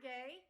gay.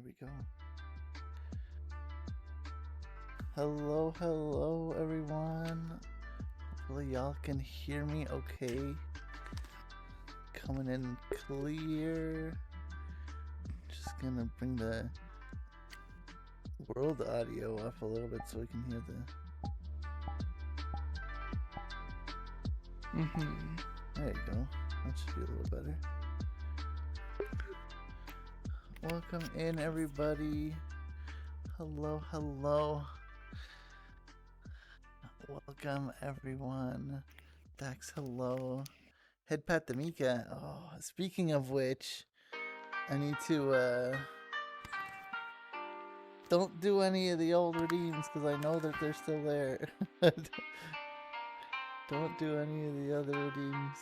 we go. Hello, everyone. Hopefully y'all can hear me okay. Coming in clear. Just gonna bring the world audio up a little bit so we can hear the... There you go. That should be a little better. Welcome in, everybody. Hello. Welcome, everyone. Dax, hello. Headpat Damika. Oh, speaking of which, I need to, don't do any of the old redeems, because I know that they're still there. Don't do any of the other redeems.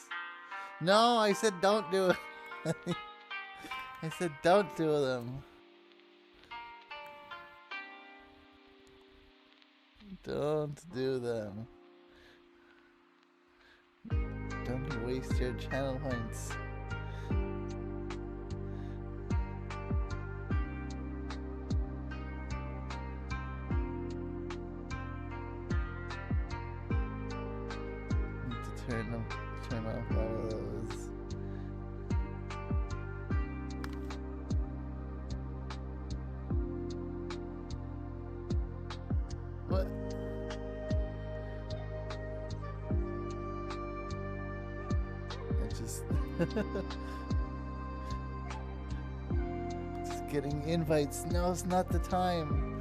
No, I said don't do it. I said don't do them. Don't do them. Don't waste your channel points. Need to turn off all of those. What? Just getting invites. No, it's not the time.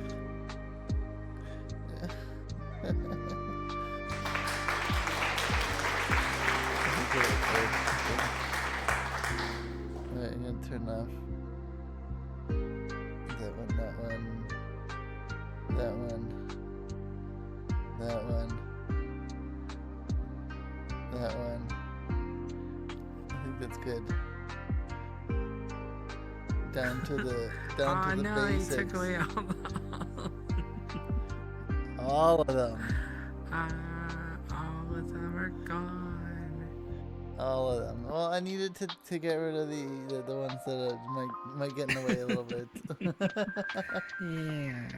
Alright, I'm gonna turn off that one, that one, that one, that one, that one. I think that's good. Down to the basics. You took away all of them. All of them are gone. All of them. Well, I needed to get rid of the ones that might get in the way a little bit. Yeah.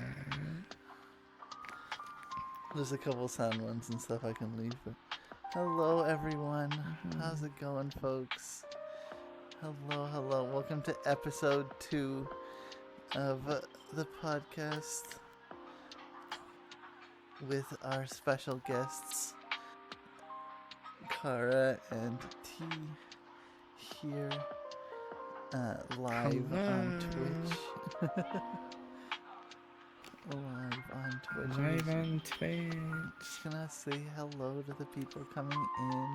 There's a couple sound ones and stuff I can leave, but hello, everyone. How's it going, folks? Hello. Welcome to episode 2 of the podcast with our special guests, Kara and T, here live on Twitch. Live on Twitch. Just gonna say hello to the people coming in.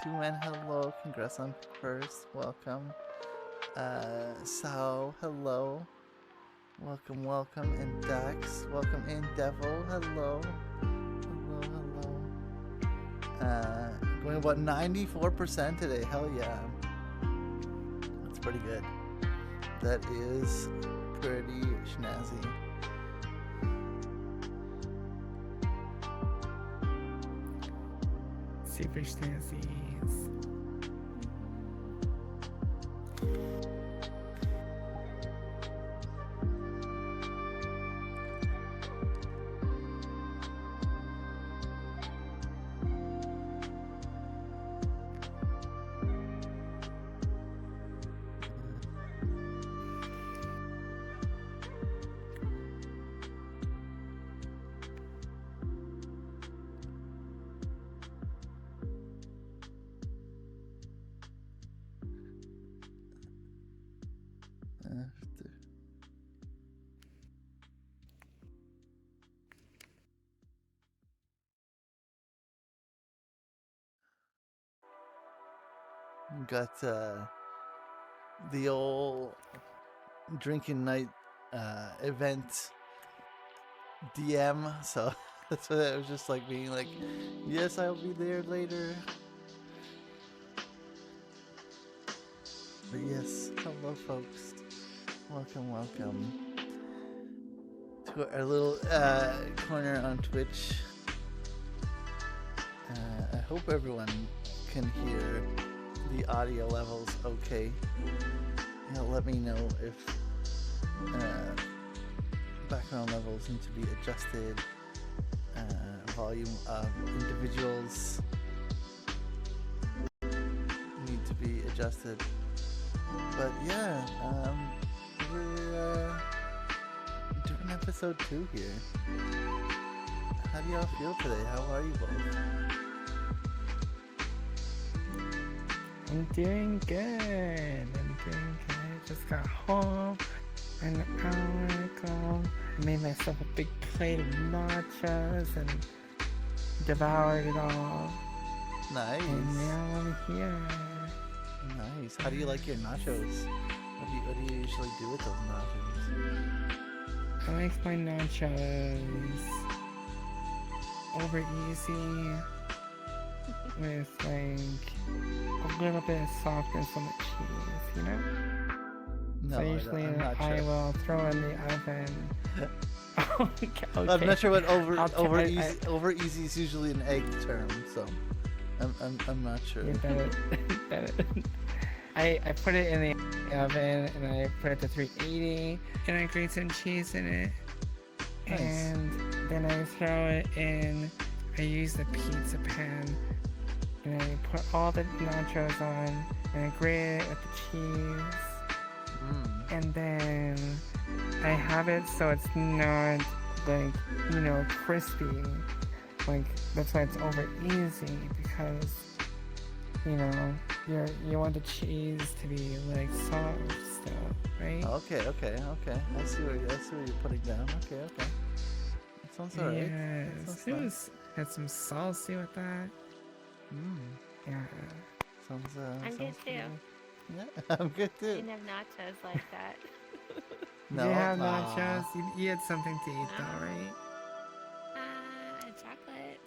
2 men, hello. Congrats on first. Welcome. Sao, hello. Welcome. And Dax, welcome in. Devil, hello. Going about 94% today. Hell yeah. That's pretty good. That is pretty schnazzy. Super snazzies. Got the old drinking night event DM, so that's what it was just like being like, yes, I'll be there later. But yes, hello folks. Welcome to our little corner on Twitch. I hope everyone can hear the audio levels okay. Let me know if background levels need to be adjusted. Volume of individuals need to be adjusted. But yeah, we're doing episode 2 here. How do y'all feel today? How are you both? I'm doing good. Just got home an hour ago. I made myself a big plate of nachos and devoured it all. Nice. And now I'm here. Nice. How do you like your nachos? What do you usually do with those nachos? I like my nachos over easy with like a little bit of softness on the cheese, you know? No, So usually I'm not sure. I will throw in the oven. Okay. I'm not sure what over I- easy is usually an egg term, so I'm not sure. You bet it. I put it in the oven and I put it to 380 and I grate some cheese in it. Nice. And then I throw it in. I use the pizza pan and I put all the nachos on and I grate it with the cheese. And then I have it so it's not like, you know, crispy. Like that's why it's over easy, because you know you want the cheese to be like soft still, right? Okay. I see where you're putting down. Okay. That sounds alright. Yes. That It sounds was had some salsa with that. nice. Yeah. Sounds I'm sounds good too. pretty- Yeah, I'm good I too. didn't have nachos like that. You have Aw. nachos. You had something to eat though, right? Chocolate.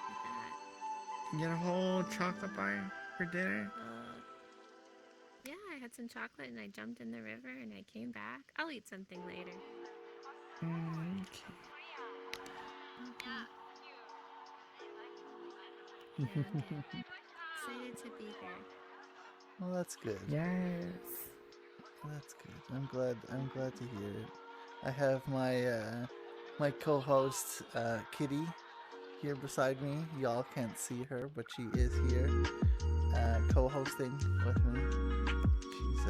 Like that. You get a whole chocolate bar for dinner. Yeah, I had some chocolate and I jumped in the river and I came back. I'll eat something later. Okay. Yeah, I'm excited to be here. Well, that's good. Yes. That's good. I'm glad to hear it. I have my co-host Kitty here beside me. Y'all can't see her, but she is here co-hosting with me. She's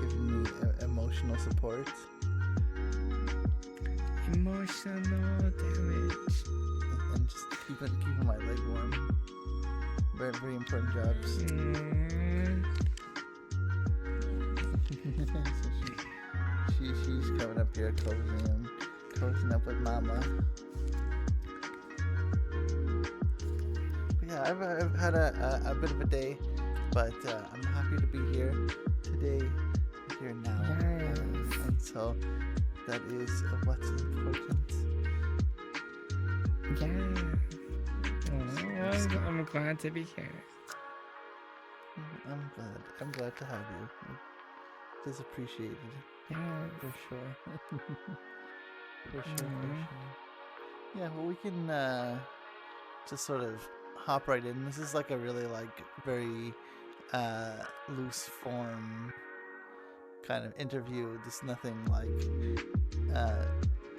giving me emotional support. Emotional damage. And just keeping my leg warm. Very, very important jobs. So she's coming up here cozying up with Mama. But yeah, I've had a bit of a day, but I'm happy to be here today, here now. Yes. And so that is what's important. Yeah. I'm glad to be here. I'm glad to have you. It is appreciated. Yeah. For sure. For sure. Yeah, well, we can just sort of hop right in. This is like a really very loose form kind of interview. There's nothing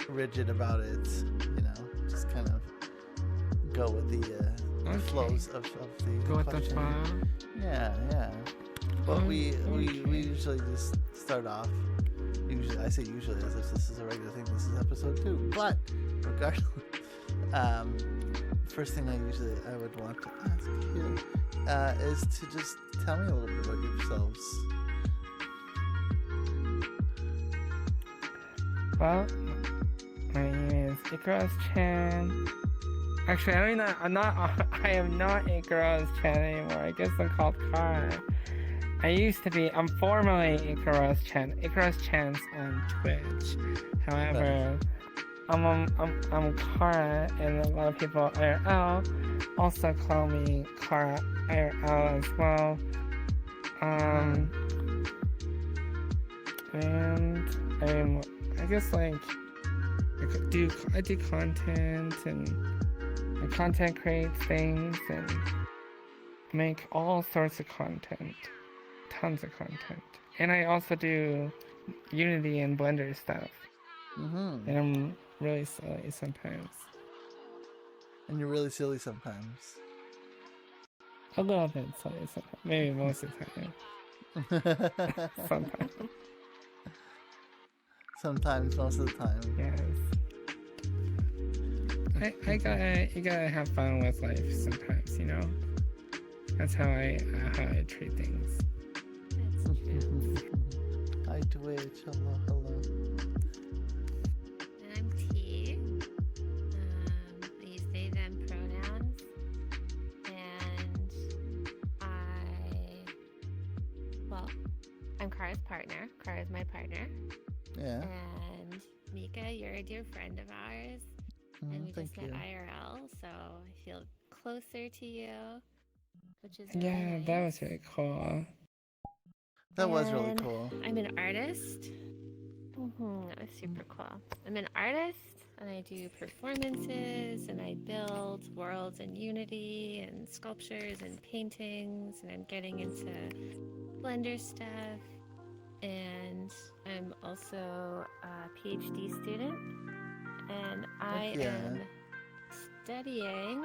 rigid about it, you know, just kind of go with the flows of the Go with the question. flow. Yeah. But we usually just start off. I say usually as if this is a regular thing. This is episode 2. But regardless, first thing I would want to ask you is to just tell me a little bit about yourselves. Well, my name is Icarus Chan. Actually, I am not Icarus Chan anymore. I guess I'm called Kara. I'm formerly Icarus Chan. Icarus Chan's on Twitch. However, I'm Kara, and a lot of people IRL also call me Kara IRL as well. And I guess I do content, and I content create things and make all sorts of content, tons of content. And I also do Unity and Blender stuff. Mm-hmm. And I'm really silly sometimes. And you're really silly sometimes. A little bit silly sometimes. Maybe most of the time. Sometimes. Sometimes, most of the time. Yes. You gotta have fun with life sometimes, you know? That's how I treat things. That's true. Hi Twitch, hello. And I'm T. I use they, them pronouns. And I'm Kara's partner. Kara's my partner. Yeah. And Mika, you're a dear friend of ours. And we just met IRL, so I feel closer to you, which is really nice. That was really cool. That was really cool. I'm an artist. That was super cool. I'm an artist, and I do performances, and I build worlds in Unity, and sculptures, and paintings, and I'm getting into Blender stuff. And I'm also a PhD student. And I am studying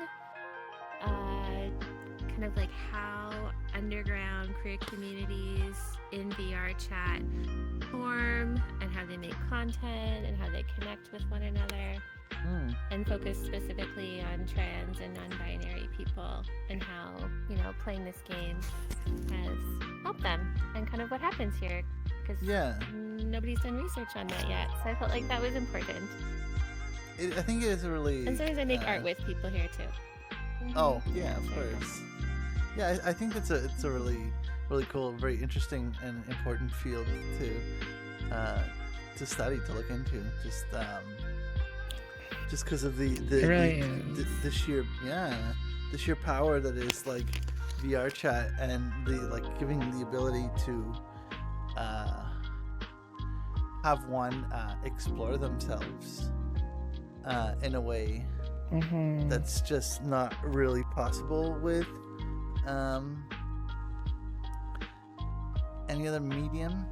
kind of like how underground queer communities in VR chat form and how they make content and how they connect with one another, and focus specifically on trans and non-binary people and how, playing this game has helped them and kind of what happens here, because nobody's done research on that yet, so I felt like that was important. I think it is a really... And sometimes I make art with people here too. Oh, yeah, of course. Yeah, I think it's a really, really cool, very interesting and important field to study, to look into. Just because of the sheer power that is like VR chat, and the giving the ability to have one explore themselves in a way that's just not really possible with any other medium.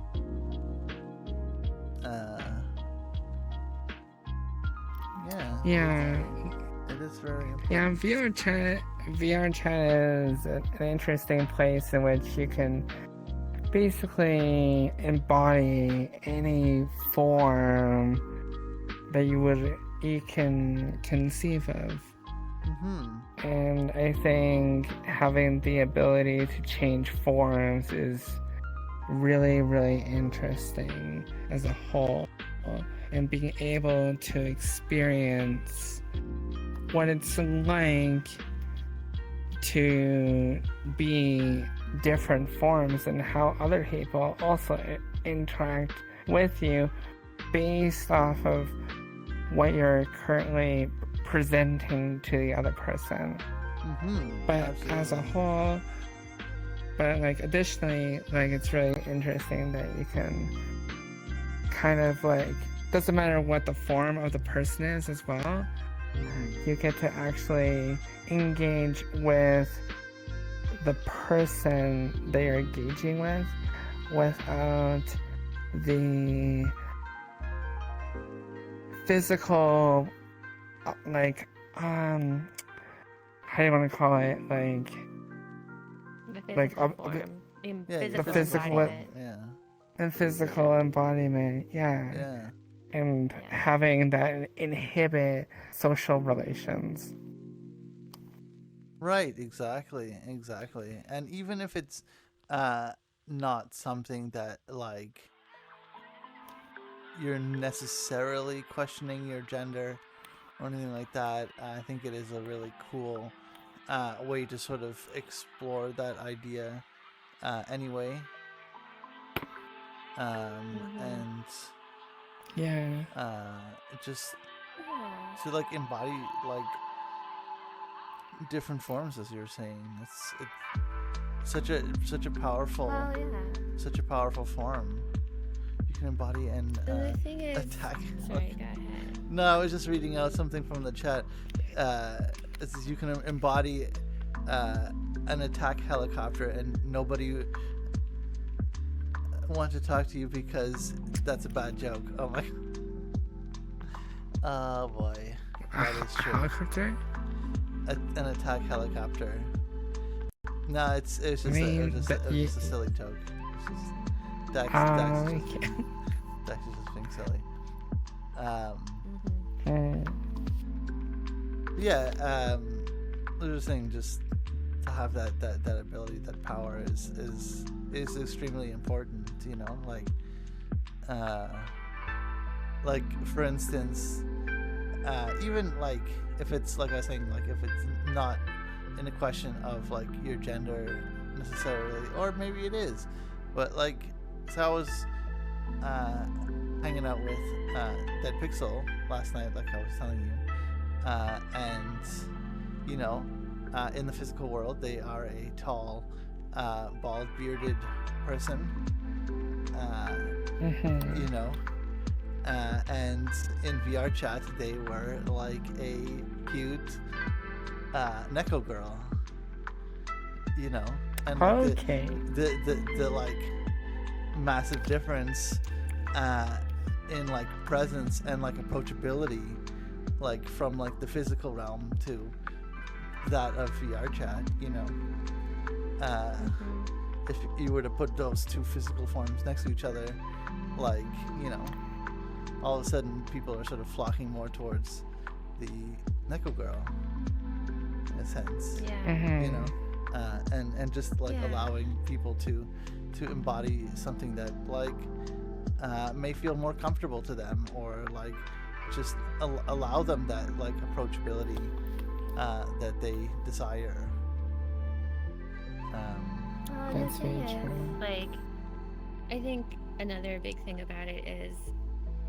It is very important. Yeah, VR chat is an interesting place in which you can basically embody any form that you can conceive of. And I think having the ability to change forms is really, really interesting as a whole, and being able to experience what it's like to be different forms and how other people also interact with you based off of what you're currently presenting to the other person. But as a whole, additionally, it's really interesting that you can kind of doesn't matter what the form of the person is as well, you get to actually engage with the person that you're engaging with without the physical, how do you want to call it, the physical embodiment, and having that inhibit social relations. Right, exactly. And even if it's not something that you're necessarily questioning your gender or anything like that, I think it is a really cool way to sort of explore that idea anyway. And just to embody different forms, as you were saying. It's such a powerful form. You can embody and attack. Sorry, go ahead. No, I was just reading out something from the chat. It says you can embody an attack helicopter, and nobody want to talk to you because that's a bad joke. Oh my. Oh boy, that is true. Helicopter? An attack helicopter. No, it's just I mean, it was just a silly joke. It's just Dax is just being silly. Yeah. I was just saying, just to have that ability, that power is extremely important. You know, like for instance, even like if it's like I was saying, like if it's not in a question of like your gender necessarily, or maybe it is, but like, so I was hanging out with Dead Pixel last night, like I was telling you, and you know, in the physical world, they are a tall, bald, bearded person, you know, and in VR chat, they were like a cute Neko girl, you know, and the like massive difference in like presence and like approachability, like from like the physical realm to that of VR chat, you know. If you were to put those two physical forms next to each other, like, you know, all of a sudden people are sort of flocking more towards the Neko girl, in a sense. Yeah. You know, and just like allowing people to embody something that like may feel more comfortable to them, or like just allow them that like approachability that they desire. That's very true. Like, I think another big thing about it is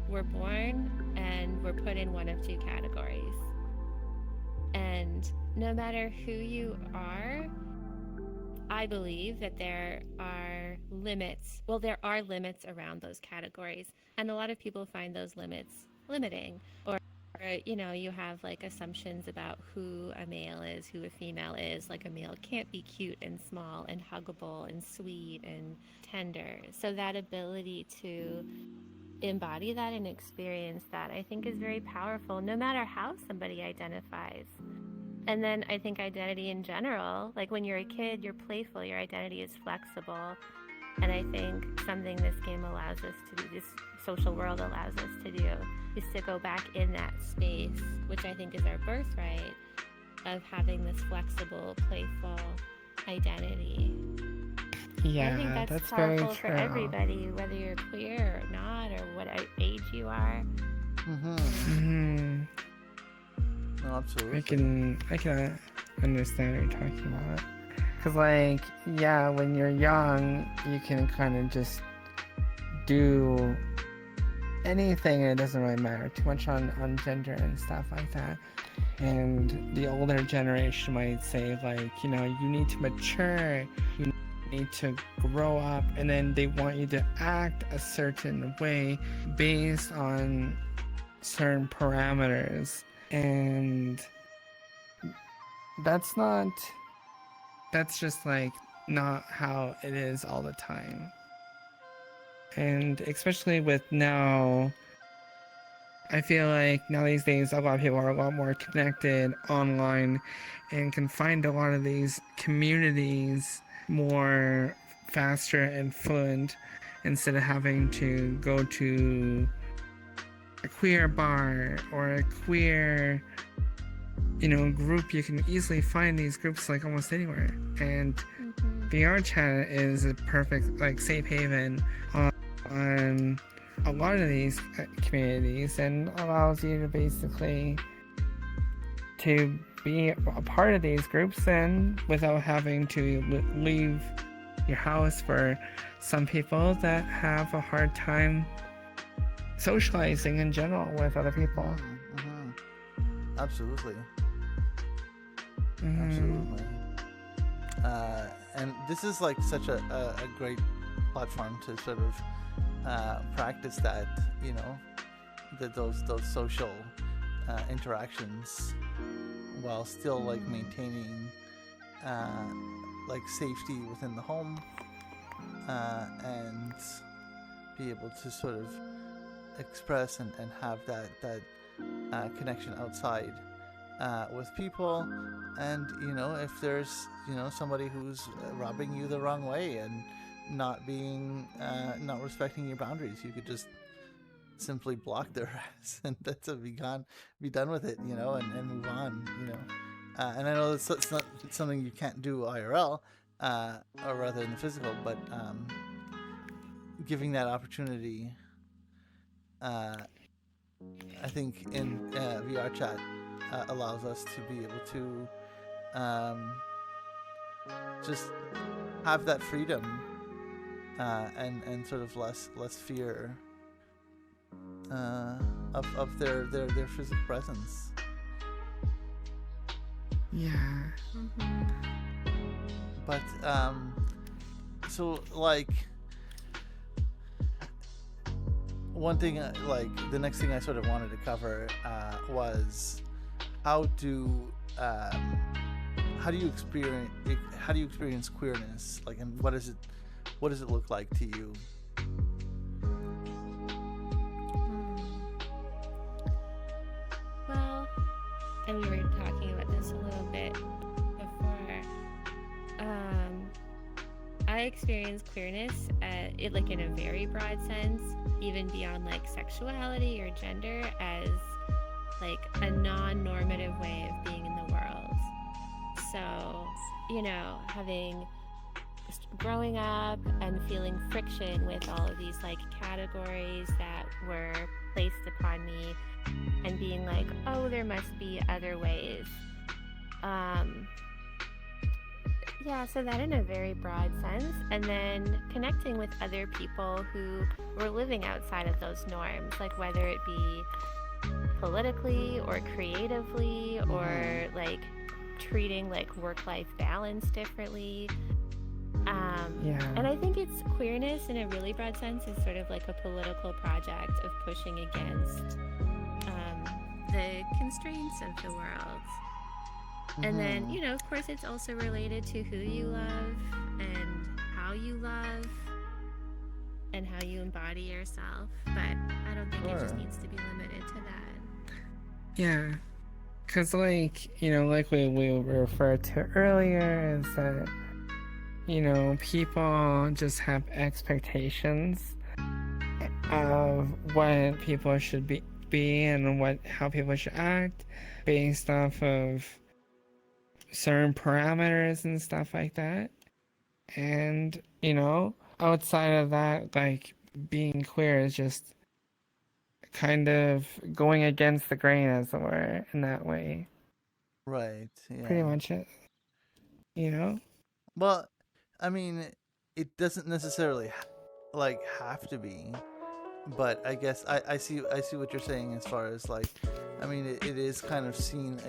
we're born and we're put in one of two categories. And no matter who you are, I believe that there are limits. Well, there are limits around those categories. And a lot of people find those limits limiting. Or, you know, you have like assumptions about who a male is, who a female is. Like a male can't be cute and small and huggable and sweet and tender. So that ability to embody that and experience that, I think, is very powerful, no matter how somebody identifies. And then I think identity in general, like when you're a kid, you're playful, your identity is flexible. And I think something this game allows us to do, this social world allows us to do, is to go back in that space, which I think is our birthright, of having this flexible, playful identity. Yeah, I think that's very powerful true. for everybody, whether you're queer or not, or what age you are. No, absolutely. I can understand what you're talking about. Cause like, yeah, when you're young, you can kind of just do anything, and it doesn't really matter too much on gender and stuff like that. And the older generation might say like, you know, you need to mature, you need to grow up, and then they want you to act a certain way based on certain parameters, and that's just like not how it is all the time. And especially with now, I feel like now these days a lot of people are a lot more connected online and can find a lot of these communities more faster and fluent, instead of having to go to a queer bar or a queer, you know, group. You can easily find these groups like almost anywhere, and VR chat is a perfect like safe haven on a lot of these communities, and allows you to basically to be a part of these groups and without having to leave your house. For some people that have a hard time socializing in general with other people. Absolutely. Absolutely. And this is like such a great platform to sort of practice that, you know, those social interactions, while still like maintaining like safety within the home, and be able to sort of express and have that connection outside with people. And if there's somebody who's rubbing you the wrong way and not respecting your boundaries, you could just simply block their ass, and that's be done with it, and move on. And I know it's not something you can't do IRL, or rather in the physical, but giving that opportunity, I think in VR chat allows us to be able to just have that freedom, and sort of less fear of their physical presence. Yeah. But so like one thing, like the next thing I sort of wanted to cover was how do you experience queerness, like, and what does it look like to you? Well, and we were talking about this a little bit before. I experience queerness like in a very broad sense, even beyond like sexuality or gender, as like a non-normative way of being in the world. So, growing up and feeling friction with all of these like categories that were placed upon me, and being like, oh, there must be other ways. So that in a very broad sense, and then connecting with other people who were living outside of those norms, like whether it be politically or creatively, or like treating like work-life balance differently. And I think it's queerness in a really broad sense is sort of like a political project of pushing against the constraints of the world. And then, of course, it's also related to who you love and how you love and how you embody yourself. But I don't think it just needs to be limited to that. Yeah. Because, like, like we referred to earlier, is that, people just have expectations of what people should be and how people should act based off of certain parameters and stuff like that. And, outside of that, like, being queer is just kind of going against the grain, as it were, in that way. Right. Yeah. Pretty much it. Well, I mean, it doesn't necessarily have to be, but I guess I see what you're saying as far as like, I mean, it is kind of seen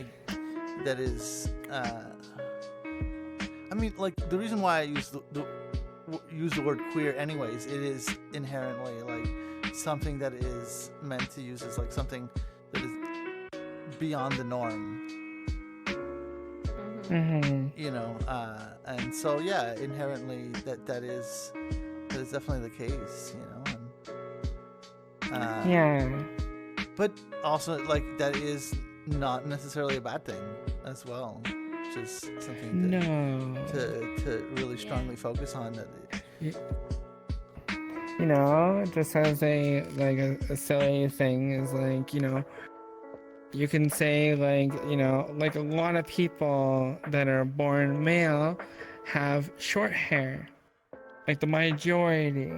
that is. I mean, like, the reason why I use the word queer, anyways, it is inherently like something that is meant to use as like something that is beyond the norm. And so inherently that is definitely the case, but also like that is not necessarily a bad thing as well, just something to really strongly focus on. That just as a silly thing is like, you can say like a lot of people that are born male have short hair, like the majority,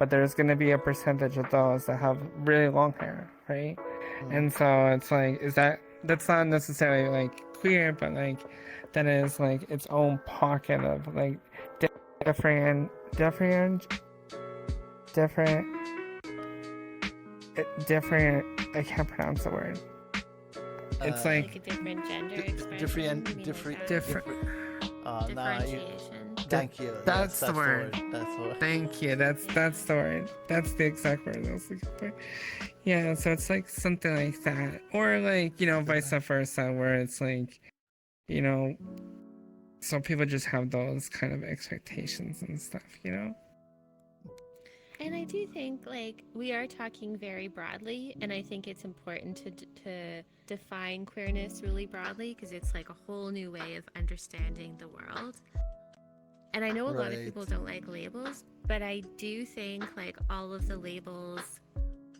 but there's going to be a percentage of those that have really long hair, right? And so it's like, that's not necessarily like queer, but like that is like its own pocket of like different I can't pronounce the word. It's like a different gender expression. Different. Differentiation. Thank you. That's the word. That's the word. Thank you. That's the word. That's the exact word I was looking for. Yeah, so it's like something like that, or like vice versa, where it's like so people just have those kind of expectations and stuff, And I do think like we are talking very broadly, and I think it's important to define queerness really broadly because it's like a whole new way of understanding the world. And I know a lot of people don't like labels, but I do think like all of the labels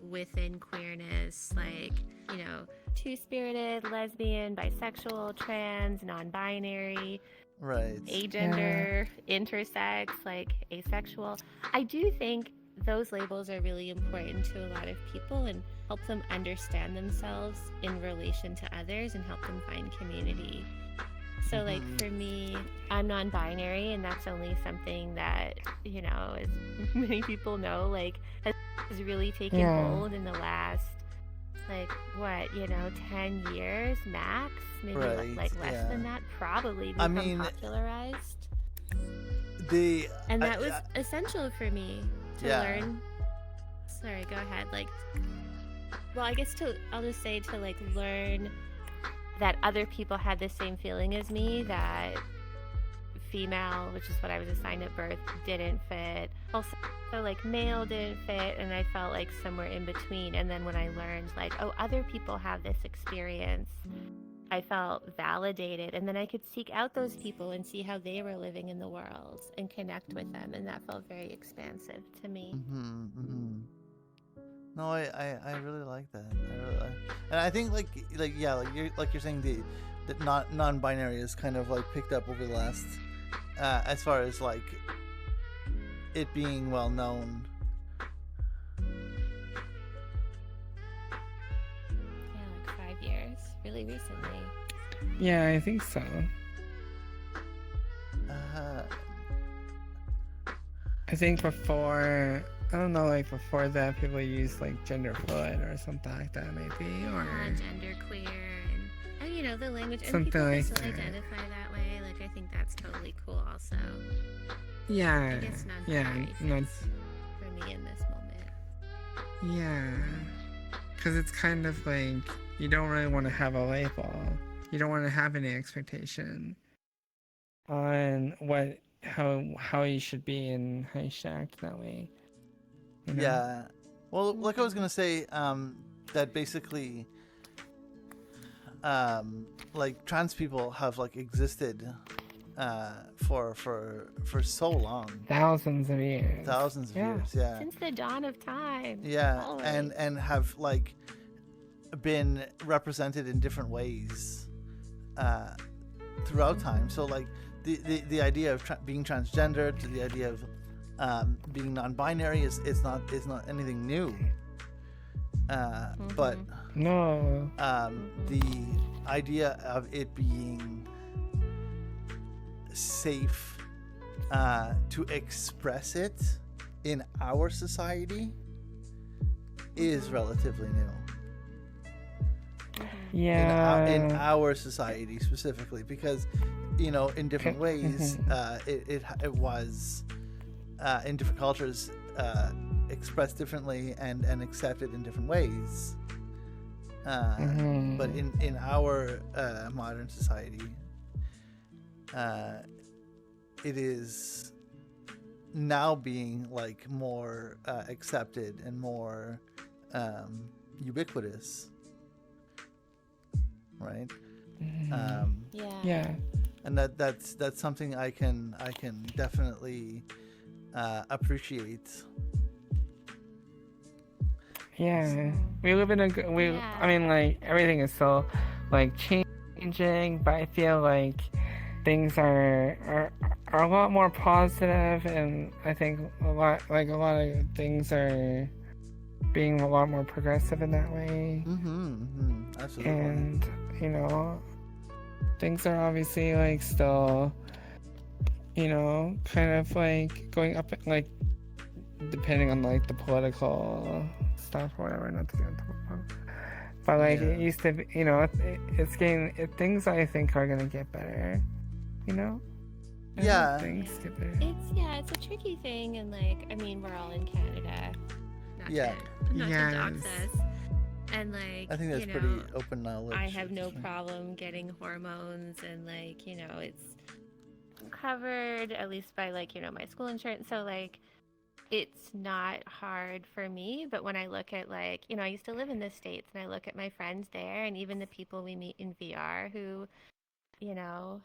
within queerness, like, you know, two-spirited, lesbian, bisexual, trans, non-binary, agender, intersex, like asexual. I do think those labels are really important to a lot of people and help them understand themselves in relation to others and help them find community. So like for me, I'm non-binary, and that's only something that, you know, as many people know, like has really taken hold in the last like what, you know, 10 years max, maybe like less than that, probably become popularized. And that was essential for me to learn. Sorry, go ahead. Like, well, I guess I'll just say to like learn that other people had the same feeling as me, that female, which is what I was assigned at birth, didn't fit. Also, like male didn't fit, and I felt like somewhere in between. And then when I learned like, oh, other people have this experience, I felt validated, and then I could seek out those people and see how they were living in the world and connect with them, and that felt very expansive to me. No, I really like that. And I think like you're saying the non-binary is kind of like picked up over the last as far as like it being well known. Yeah, like 5 years, really recently. Yeah, I think so. I think before, I don't know, like before that, people used like gender fluid or something like that, maybe, or gender queer, and you know, the language, and something people like can still that. identify that way. Like, I think that's totally cool, also. Yeah, I guess not for me in this moment. Yeah, because it's kind of like you don't really want to have a label. You don't want to have any expectation on how you should be and how you should act that way. You know? Yeah. Well, like I was gonna say, that basically, like trans people have like existed, for so long. Thousands of years. Yeah. Since the dawn of time. Yeah, Always. and have like been represented in different ways, throughout time. So like the idea of being transgender to the idea of being non-binary is not anything new, but no, the idea of it being safe to express it in our society is relatively new. Yeah, in our society specifically, because you know, in different ways, it was in different cultures expressed differently and accepted in different ways. But in our modern society, it is now being like more accepted and more ubiquitous, right? Yeah. And that's something I can definitely appreciate. Yeah, we live in I mean, like everything is so like changing, but I feel like things are a lot more positive, and I think a lot of things are being a lot more progressive in that way. Absolutely. And you know, things are obviously like still, you know, kind of like going up, like depending on like the political stuff or whatever, not to get into politics. But like it used to be, you know, it's getting things I think are gonna get better, you know. Things get better. It's a tricky thing, and like, I mean, we're all in Canada. Not to dox us. And like, I think that's pretty open knowledge. I have no problem getting hormones, and like, you know, it's covered at least by like, you know, my school insurance. So like, it's not hard for me, but when I look at, like, I used to live in the States, and I look at my friends there and even the people we meet in VR who,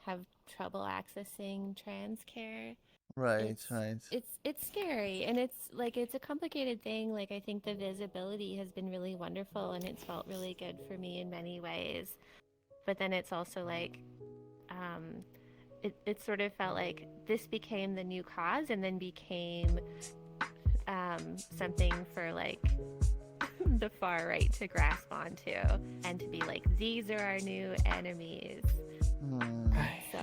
have trouble accessing trans care. Right, It's right. it's scary, and it's a complicated thing. Like, I think the visibility has been really wonderful, and it's felt really good for me in many ways. But then it's also like, it sort of felt like this became the new cause, and then became something for, like, the far right to grasp onto, and to be like, these are our new enemies. So,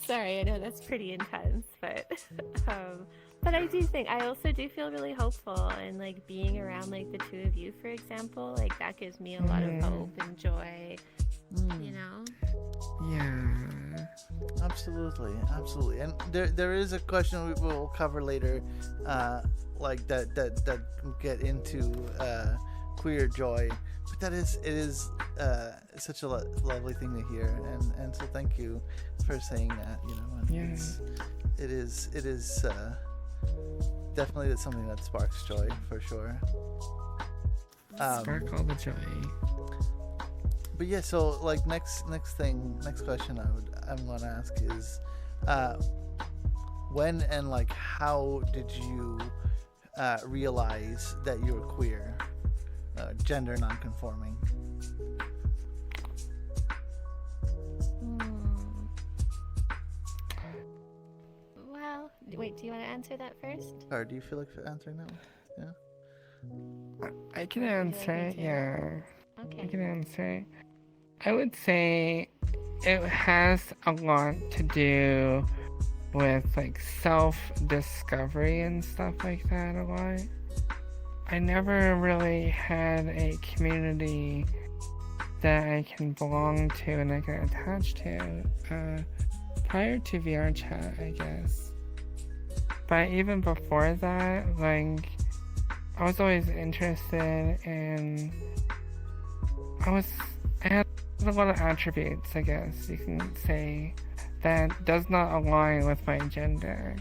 sorry, I know that's pretty intense, but but I also do feel really hopeful, and, like, being around, like, the two of you, for example, like, that gives me a lot of hope and joy, Yeah. Absolutely. And there is a question we will cover later, like that get into queer joy, but it is such a lovely thing to hear, and so thank you for saying that. And it is definitely something that sparks joy for sure. Spark all the joy. But yeah, so, like, next question I'm gonna ask is, when and, like, how did you realize that you were queer, gender nonconforming? Well, wait, do you want to answer that first? Or do you feel like answering that one? Yeah. I can answer. Yeah. Okay. I can answer. I would say it has a lot to do with, like, self-discovery and stuff like that a lot. I never really had a community that I can belong to and I can attach to prior to VR chat, I guess. But even before that, like, I was always interested in... I had a lot of attributes, I guess you can say, that does not align with my gender.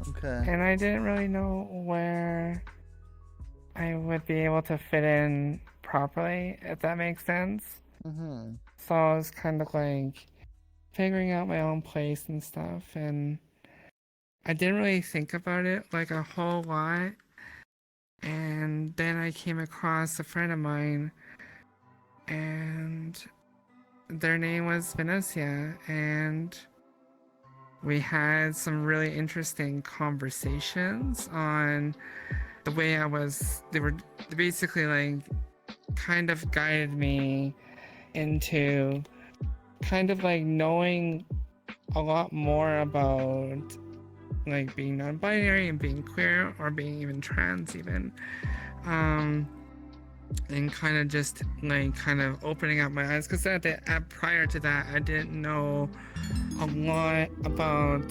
Okay. And I didn't really know where I would be able to fit in properly, if that makes sense. Mm-hmm. So I was kind of, like, figuring out my own place and stuff, and I didn't really think about it, like, a whole lot. And then I came across a friend of mine, and their name was Vanessa, and we had some really interesting conversations on the way they were basically, like, kind of guided me into kind of, like, knowing a lot more about, like, being non-binary and being queer, or being even trans even, and kind of just, like, kind of opening up my eyes, because prior to that I didn't know a lot about,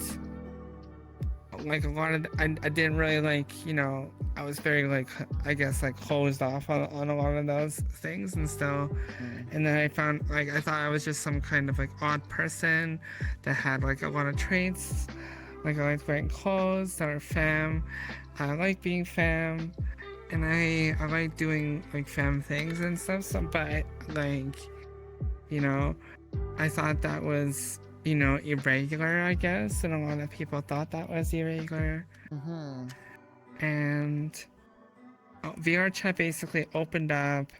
like, I didn't really, like, I was very, like, I guess, like, closed off on a lot of those things and stuff. And then I found, like, I thought I was just some kind of, like, odd person that had, like, a lot of traits. Like, I like wearing clothes that are femme. I like being femme, and I like doing, like, femme things and stuff. So, but, like, I thought that was, irregular, I guess, and a lot of people thought that was irregular. Mm-hmm. And VR chat basically opened up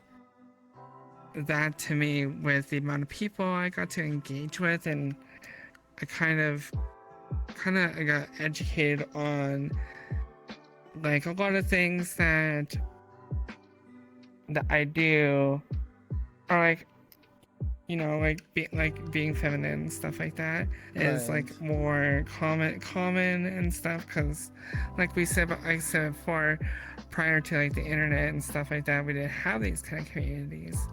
that to me with the amount of people I got to engage with, and I kind of got educated on, like, a lot of things that I do are, like, being feminine and stuff like that is, Right. like, more common and stuff, because, like I said before, prior to, like, the internet and stuff like that, we didn't have these kind of communities.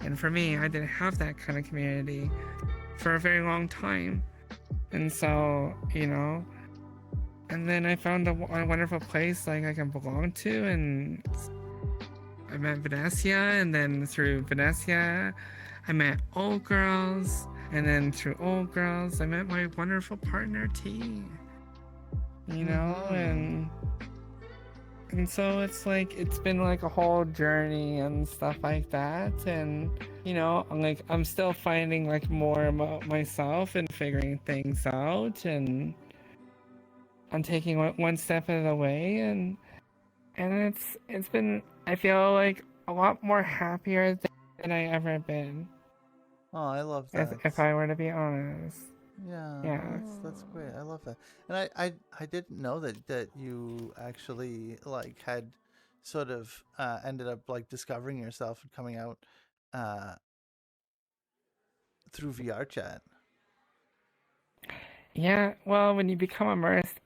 And for me, I didn't have that kind of community for a very long time. And so, and then I found a wonderful place, like, I can belong to, and I met Vanessa, and then through Vanessa I met Old Girls, and then through Old Girls I met my wonderful partner T. you know, and so it's like it's been like a whole journey and stuff like that, and you know, like I'm still finding like more about myself and figuring things out, and I'm taking one step at a way, and it's been, I feel like a lot more happier than I ever been. Oh, I love that. If I were to be honest. Yeah, Yeah. that's great. I love that. And I didn't know that you actually like had sort of ended up like discovering yourself and coming out through VR chat. Yeah, well, when you become immersed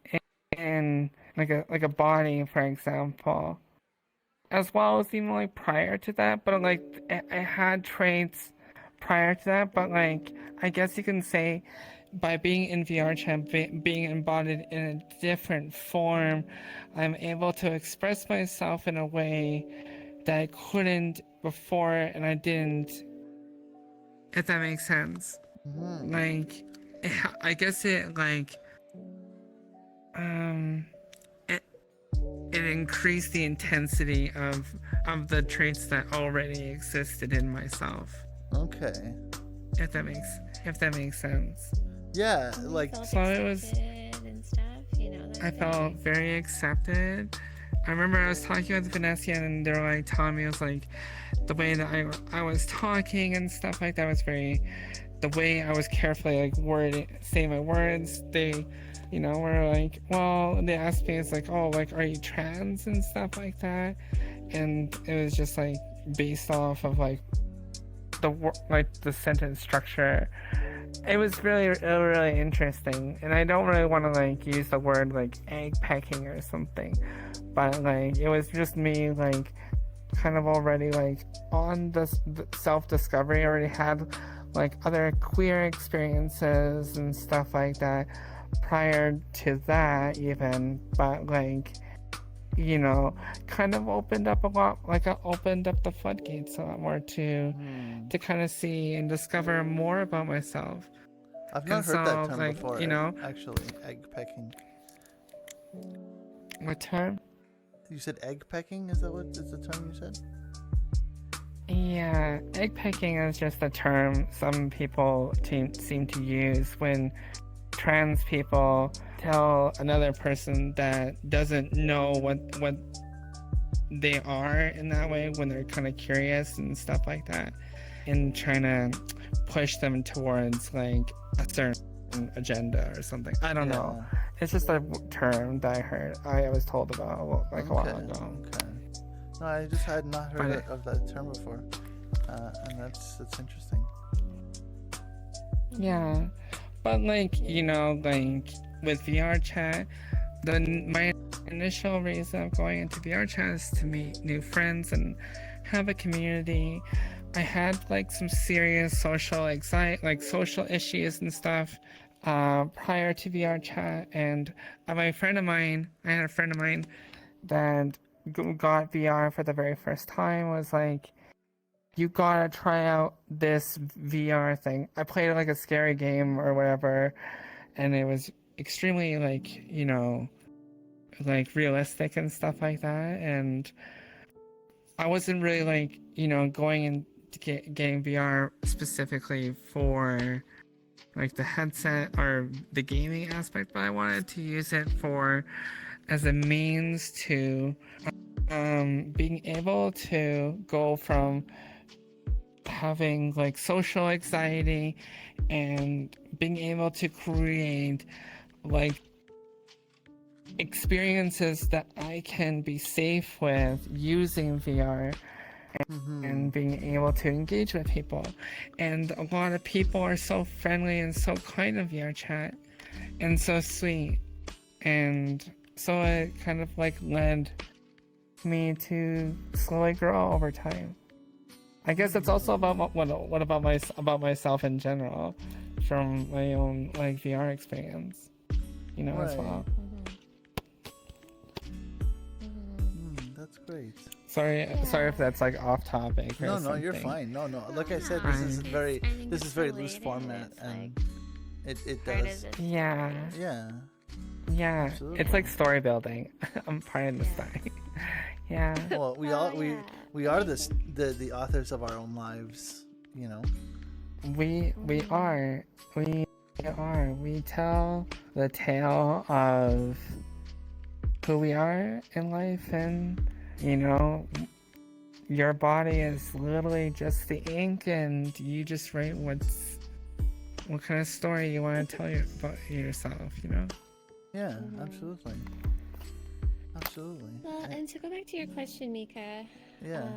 in like a body, for example, as well as even like prior to that, but like I had traits prior to that, but like I guess you can say by being in VR chat, being embodied in a different form, I'm able to express myself in a way that I couldn't before, and I didn't, if that makes sense. Like, I guess it like, it increased the intensity of the traits that already existed in myself. Okay. If that makes sense. Yeah, like so it was and stuff, you know. I felt very accepted. I remember I was talking with Vanessa, and they were like telling me it was like the way that I was talking and stuff like that was very, the way I was carefully like saying my words. They, you know, were like, well, they asked me, it's like, oh, like, are you trans and stuff like that, and it was just like based off of like the sentence structure. It was really interesting, and I don't really want to like use the word like egg pecking or something, but like it was just me like kind of already like on the self-discovery. I already had like other queer experiences and stuff like that prior to that even, but like, you know, kind of opened up a lot, like I opened up the floodgates a lot more to kind of see and discover more about myself. I've not heard that term like, before, you know, actually, egg pecking. What term? You said egg pecking? Is the term you said? Yeah, egg pecking is just a term some people seem to use when trans people tell another person that doesn't know what they are in that way, when they're kind of curious and stuff like that, and trying to push them towards like a certain agenda or something. I don't know. It's just a term that I was told about like a while ago. Okay. No, I just had not heard of that term before, and that's interesting. Yeah, but like, you know, like with VR chat, my initial reason of going into VR chat is to meet new friends and have a community. I had like some serious social anxiety, like social issues and stuff prior to VR chat, and I had a friend of mine that got VR for the very first time, was like, you gotta try out this VR thing. I played like a scary game or whatever, and it was extremely like, you know, like realistic and stuff like that, and I wasn't really like, you know, going into getting VR specifically for like the headset or the gaming aspect, but I wanted to use it for as a means to being able to go from having like social anxiety and being able to create like experiences that I can be safe with using VR, and being able to engage with people. And a lot of people are so friendly and so kind of VR chat and so sweet, and so it kind of like led me to slowly grow over time. I guess it's also about what about myself in general, from my own like VR experience, you know, as well. That's great. Sorry if that's like off topic. Or No, you're fine. No. Like I said, this is very loose format, and it does. Yeah. Yeah. Yeah, Absolutely. it's like story building. I'm part of the Yeah. story. Yeah. Well, we Oh, all yeah. we are the authors of our own lives, you know. We Mhm. are. We are. We tell the tale of who we are in life, and you know, your body is literally just the ink, and you just write what kind of story you want to tell about yourself, you know? Yeah, Mhm. absolutely. Absolutely. Well, and to go back to your question, Mika, Yeah.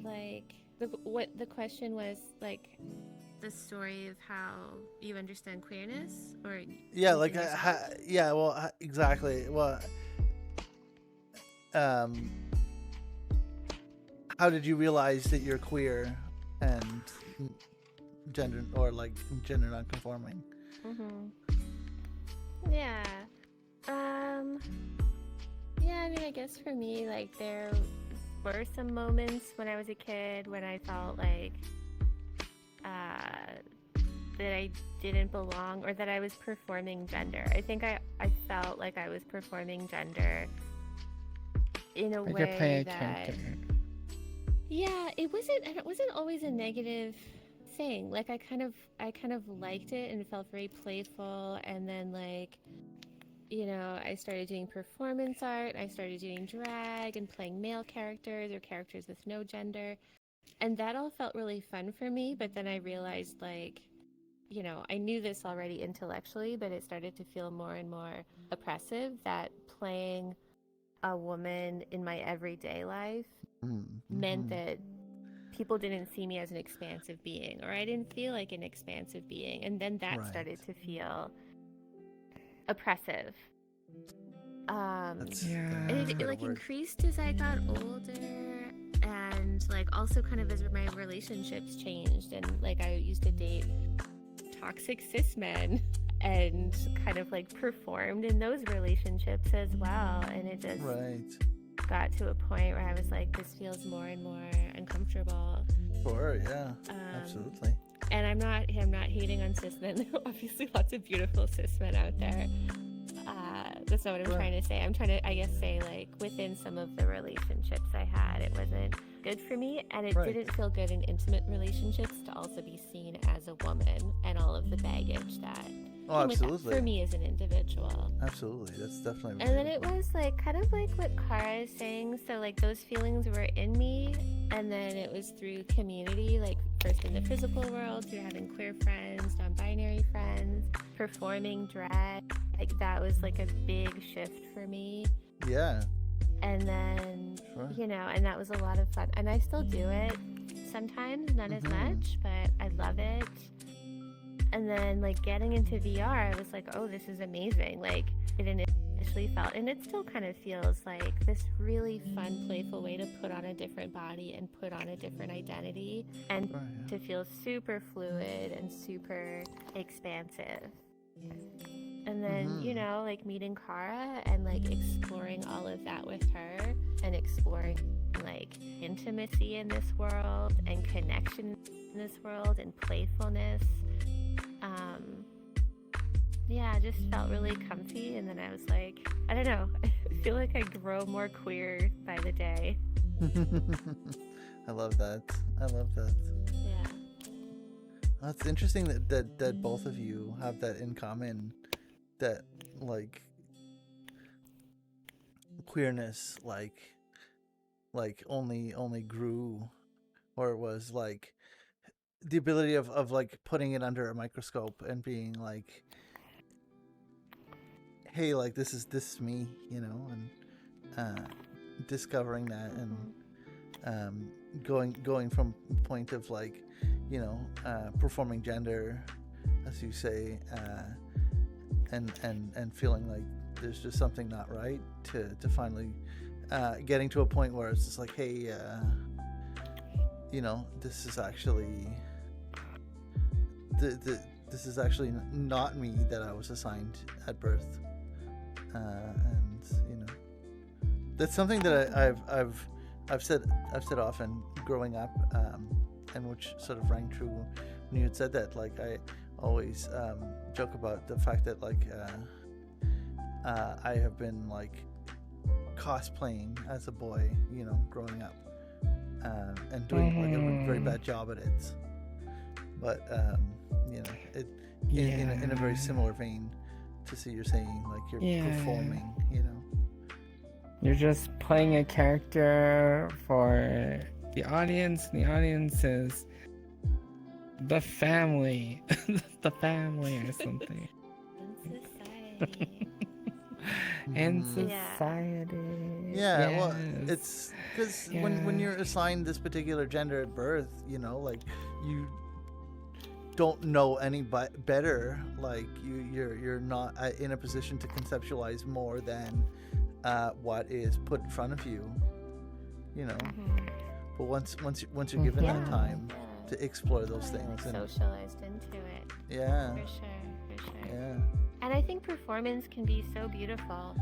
like what the question was, like the story of how you understand queerness, or Yeah, within like yourself? yeah, well, exactly. Well, um how did you realize that you're queer and gender, or like gender non-conforming? Mhm. Yeah. Um. Yeah. I mean, I guess for me, like there were some moments when I was a kid when I felt like that I didn't belong, or that I was performing gender. I think I felt like I was performing gender in a Like you're playing way a that, character. yeah, it wasn't always a negative thing. Like I kind of liked it and felt very playful, and then like, you know, I started doing performance art, I started doing drag and playing male characters or characters with no gender. And that all felt really fun for me, but then I realized, like, you know, I knew this already intellectually, but it started to feel more and more oppressive, that playing a woman in my everyday life meant Mm-hmm. that people didn't see me as an expansive being, or I didn't feel like an expansive being. And then that Right. started to feel oppressive. That's Yeah. And that's a it good like word. increased as I got older, and like also kind of as my relationships changed, and like I used to date toxic cis men and kind of like performed in those relationships as well, and it just Right. got to a point where I was like, this feels more and more uncomfortable. Sure. Yeah. Absolutely. And I'm not hating on cis men. There are obviously lots of beautiful cis men out there. That's not what I'm Right. trying to say. I'm trying to, I guess, say like within some of the relationships I had, it wasn't good for me, and it Right. didn't feel good in intimate relationships to also be seen as a woman and all of the baggage that Oh, came with that absolutely. for me as an individual. Absolutely. That's definitely. And then it relatable. was like kind of like what Kara is saying. So like those feelings were in me, and then it was through community, like first in the physical world, through having queer friends, non-binary friends, performing drag. Like that was like a big shift for me. Yeah. And then, Sure. you know, and that was a lot of fun. And I still do it sometimes, not as much, but I love it. And then like getting into VR, I was like, oh, this is amazing. Like it initially felt, and it still kind of feels like this really fun, playful way to put on a different body and put on a different identity, and Sure, yeah. to feel super fluid and super expansive. And then, you know, like meeting Kara and like exploring all of that with her, and exploring like intimacy in this world and connection in this world and playfulness. Yeah, I just felt really comfy, and then I was like, I don't know, I feel like I grow more queer by the day. I love that. I love that. Yeah. Well, it's interesting that both of you have that in common, that like queerness like only grew, or was like the ability of like putting it under a microscope and being like, hey, like this is me, you know, and discovering that, and going from point of like, you know, performing gender, as you say, and feeling like there's just something not right, to finally getting to a point where it's just like, hey, you know, this is actually this is actually not me that I was assigned at birth, and you know, that's something that I've said often growing up, and which sort of rang true when you had said that. Like always joke about the fact that like I have been like cosplaying as a boy, you know, growing up, and doing like a very bad job at it. But you know, it in a very similar vein to see you're saying, like you're performing, you know. You're just playing a character for the audience, and the audience is the family, the family or something. In society. Yeah, well, it's because when you're assigned this particular gender at birth, you know, like you don't know any better. Like you're not in a position to conceptualize more than what is put in front of you, you know. But once you're given that time to explore those things, and socialized into it. Yeah. For sure. Yeah. And I think performance can be so beautiful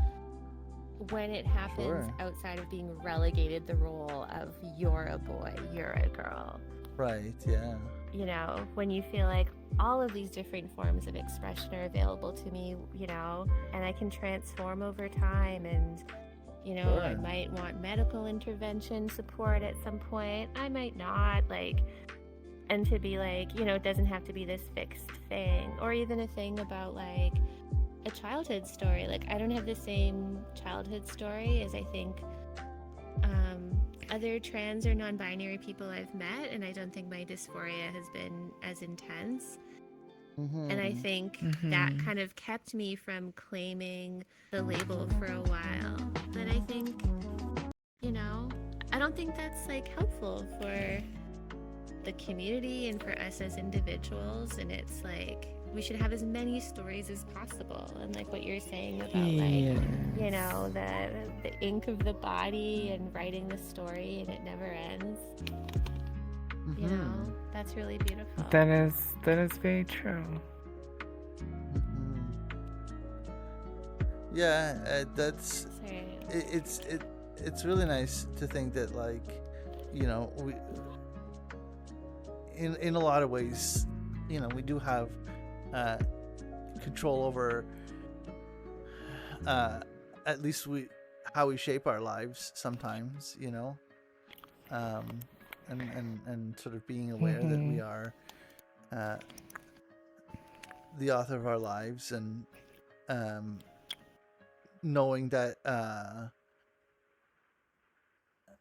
when it happens outside of being relegated the role of you're a boy, you're a girl. Right, yeah. You know, when you feel like all of these different forms of expression are available to me, you know, and I can transform over time, and, you know, I might want medical intervention support at some point. I might not, like, and to be like, you know, it doesn't have to be this fixed thing, or even a thing about like a childhood story. Like, I don't have the same childhood story as I think other trans or non-binary people I've met, and I don't think my dysphoria has been as intense. And I think that kind of kept me from claiming the label for a while. But I think, you know, I don't think that's like helpful for the community and for us as individuals. And it's like we should have as many stories as possible, and like what you're saying about like, you know, the ink of the body and writing the story and it never ends. You know, that's really beautiful. That is very true. Yeah, that's it's really nice to think that, like, you know, we in a lot of ways, you know, we do have control over at least how we shape our lives sometimes, you know, and sort of being aware that we are the author of our lives, and knowing that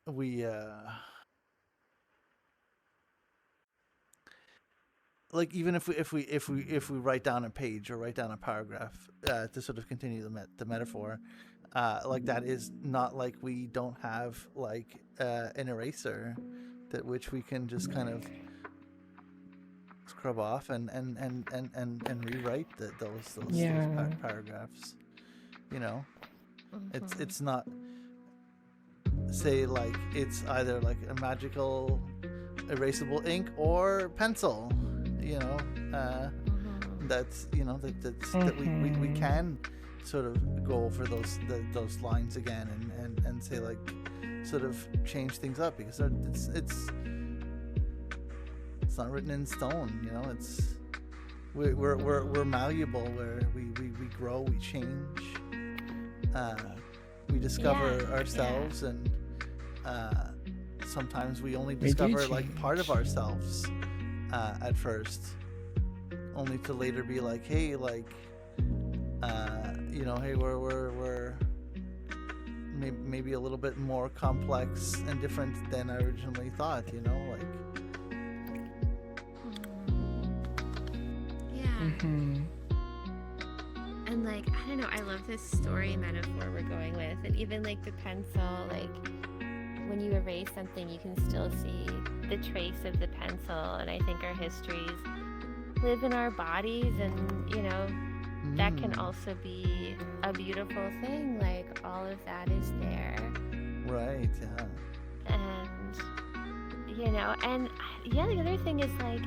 we like, even if we write down a page or write down a paragraph to sort of continue the metaphor, like, that is not like we don't have like an eraser that which we can just kind of scrub off and rewrite those paragraphs. You know, it's not, say, like, it's either like a magical erasable ink or pencil. You know, that's, you know, that we can sort of go over those lines again and say, like, sort of change things up, because it's not written in stone. You know, it's we're malleable, where we grow, we change, we discover ourselves, and sometimes we only discover like part of ourselves at first, only to later be like, hey, like, you know, hey, we're maybe a little bit more complex and different than I originally thought, you know, like. And like, I don't know, I love this story metaphor we're going with, and even like the pencil, like when you erase something you can still see the trace of the pencil, and I think our histories live in our bodies, and, you know, that can also be a beautiful thing, like all of that is there. Right, yeah. And, you know, and yeah, the other thing is, like,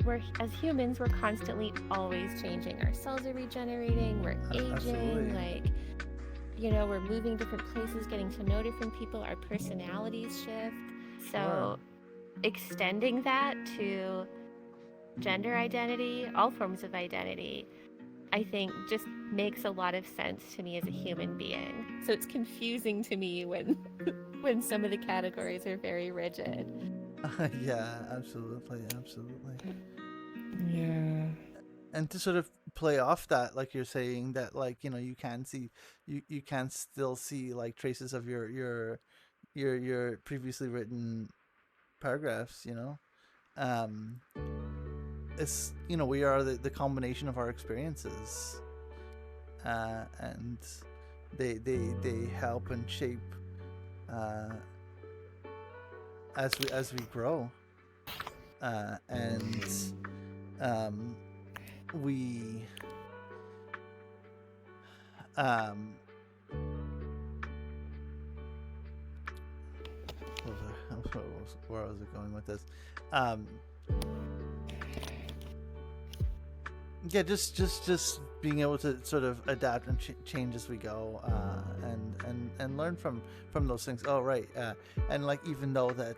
we're as humans, we're constantly always changing. Our cells are regenerating, we're aging. Absolutely. Like, you know, we're moving different places, getting to know different people, our personalities shift. So extending that to gender identity, all forms of identity, I think just makes a lot of sense to me as a human being. So it's confusing to me when when some of the categories are very rigid. Yeah, absolutely. Yeah. And to sort of play off that, like you're saying, that like, you know, you can see, you can still see like traces of your previously written paragraphs, you know. It's, you know, we are the combination of our experiences, and they help and shape as we grow, and we where was it going with this? Yeah, just being able to sort of adapt and change as we go, and learn from those things. Oh, right. And like, even though that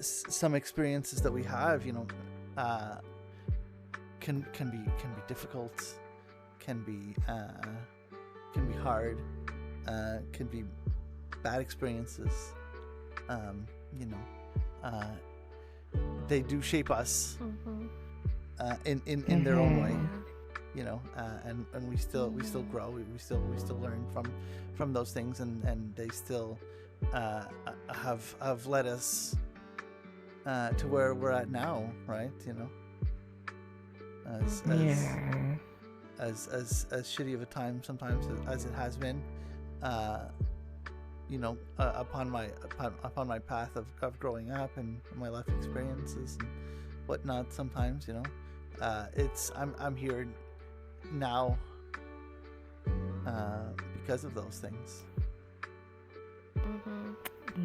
some experiences that we have, you know, can be difficult, can be hard, can be bad experiences. You know, they do shape us. Mm-hmm. In their own way, you know, and we still grow. We still learn from those things, and they still have led us to where we're at now, right? You know, as shitty of a time sometimes as it has been, you know, upon my path of growing up and my life experiences and whatnot. Sometimes, you know, it's I'm here now because of those things. Mm-hmm.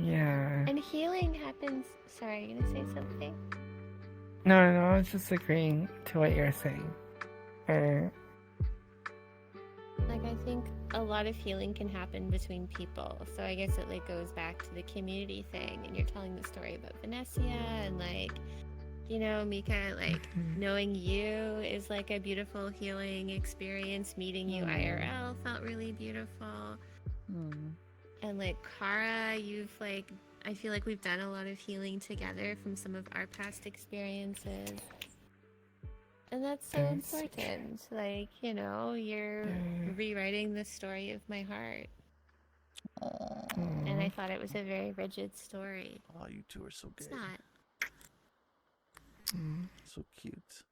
Yeah. And healing happens. Sorry, are you gonna say something? No, I was just agreeing to what you're saying. Like, I think a lot of healing can happen between people. So I guess it like goes back to the community thing, and you're telling the story about Vanessa and like, you know, Mika, like knowing you is like a beautiful healing experience. Meeting you IRL felt really beautiful. And like Kara, you've like, I feel like we've done a lot of healing together from some of our past experiences. And that's so important. Like, you know, you're rewriting the story of my heart. And I thought it was a very rigid story. Oh, you two are so good. It's not. So cute.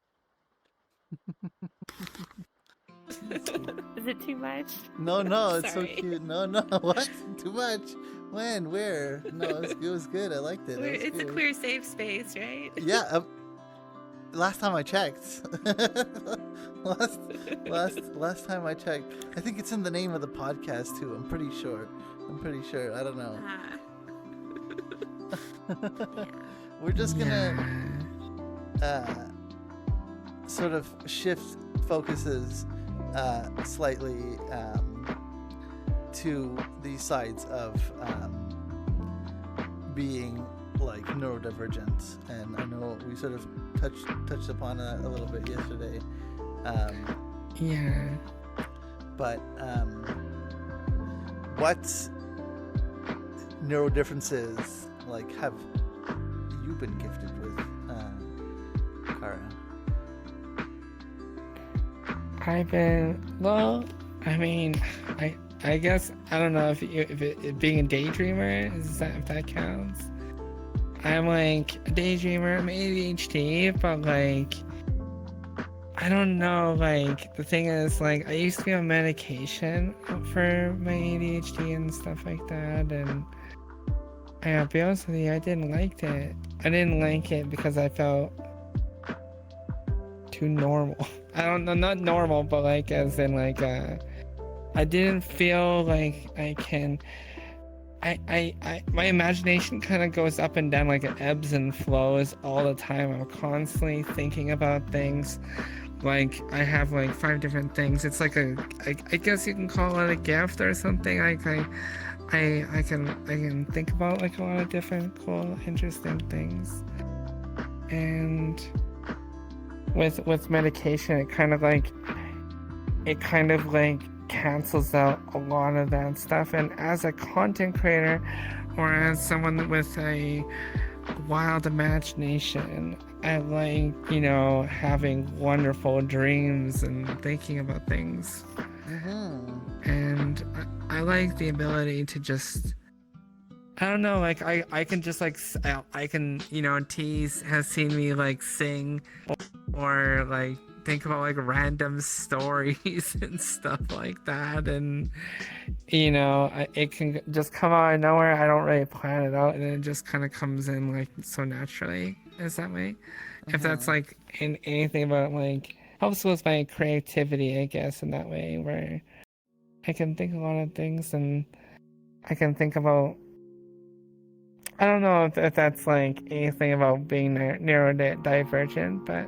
Is it too much? No, it's so cute. No, what? Too much? When? Where? No, it was good. I liked it. It's good. A queer safe space, right? Yeah. Last time I checked. last time I checked. I think it's in the name of the podcast too. I'm pretty sure. I don't know. Yeah. We're just gonna sort of shift focuses slightly to the sides of being like neurodivergent, and I know we sort of touched upon that a little bit yesterday. But what neurodifferences like have you been gifted with, Kara? I guess I don't know if being a daydreamer if that counts. I'm like a daydreamer, I'm ADHD, but like I don't know, like the thing is, like I used to be on medication for my ADHD and stuff like that, and I gotta be honest with you, I didn't like it. I didn't like it because I felt too normal. I don't know, not normal, but like as in like I didn't feel like I can. My imagination kind of goes up and down, like it ebbs and flows all the time. I'm constantly thinking about things. Like I have like 5 different things. It's like I guess you can call it a gift or something. Like I can think about like a lot of different cool, interesting things. And with medication, it kind of like cancels out a lot of that stuff. And as a content creator, or as someone with a wild imagination, I like, you know, having wonderful dreams and thinking about things. And I like the ability to just, I don't know, like I can just like, I can, you know, Tease has seen me like sing or like think about like random stories and stuff like that. And, you know, it can just come out of nowhere. I don't really plan it out, and it just kind of comes in like so naturally. Is that way? If that's like in anything about like helps with my creativity, I guess, in that way, where I can think a lot of things and I can think about. I don't know if that's like anything about being neurodivergent, but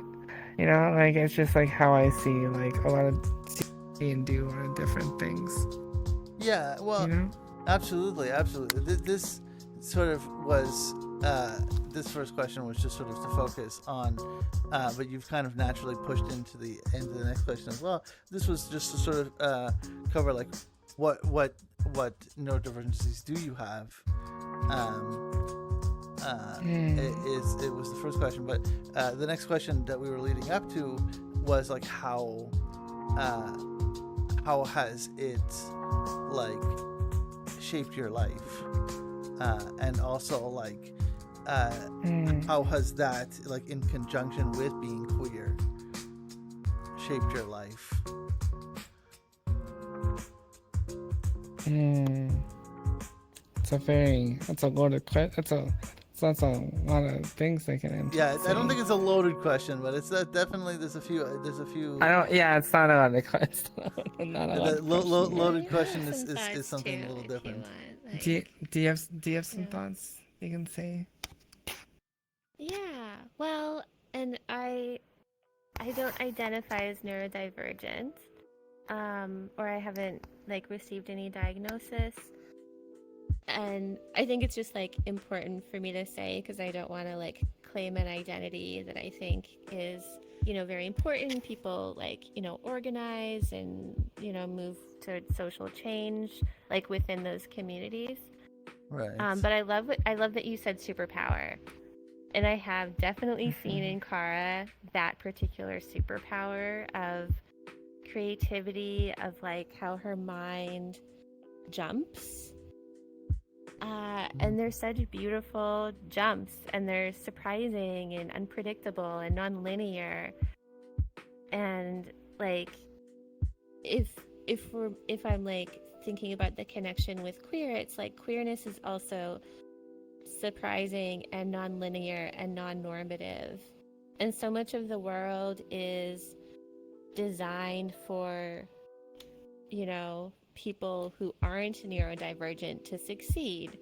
you know, like it's just like how I see like a lot of see and do a lot of different things. Yeah, well, you know? absolutely. This sort of was this first question was just sort of to focus on, but you've kind of naturally pushed into the next question as well. This was just to sort of cover like what neurodivergencies do you have? It was the first question, but the next question that we were leading up to was like how has it like shaped your life, and also like how has that, like in conjunction with being queer, shaped your life? That's a loaded question. That's a lot of things they can answer. Yeah, I don't think it's a loaded question, but it's definitely there's a few. I don't. Yeah, it's not a loaded question. Not a The loaded question Some is thoughts something too, a little if you different. want, like, do you have some thoughts you can say? Yeah. Well, and I don't identify as neurodivergent, or I haven't like received any diagnosis. And I think it's just like important for me to say, because I don't want to like claim an identity that I think is, you know, very important. People like, you know, organize and, you know, move towards social change like within those communities. Right. But I love that you said superpower. And I have definitely seen in Kara that particular superpower of creativity, of like how her mind jumps. And they're such beautiful jumps, and they're surprising and unpredictable and non-linear. And like, if I'm like thinking about the connection with queer, it's like queerness is also surprising and non-linear and non-normative. And so much of the world is designed for, you know, people who aren't neurodivergent to succeed.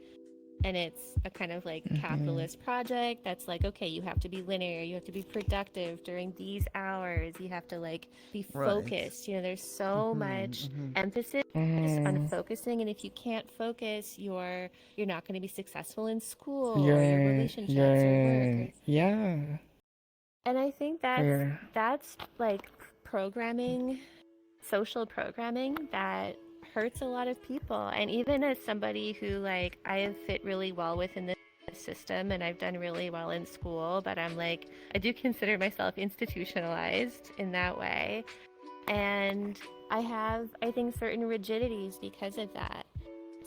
And it's a kind of like capitalist project that's like, okay, you have to be linear, you have to be productive during these hours, you have to like be focused. You know, there's so much emphasis on focusing, and if you can't focus, you're not going to be successful in school or your relationships or work. Yeah. And I think that's like programming, social programming that hurts a lot of people. And even as somebody who like I have fit really well within the system and I've done really well in school, but I'm like, I do consider myself institutionalized in that way. And I have, I think, certain rigidities because of that.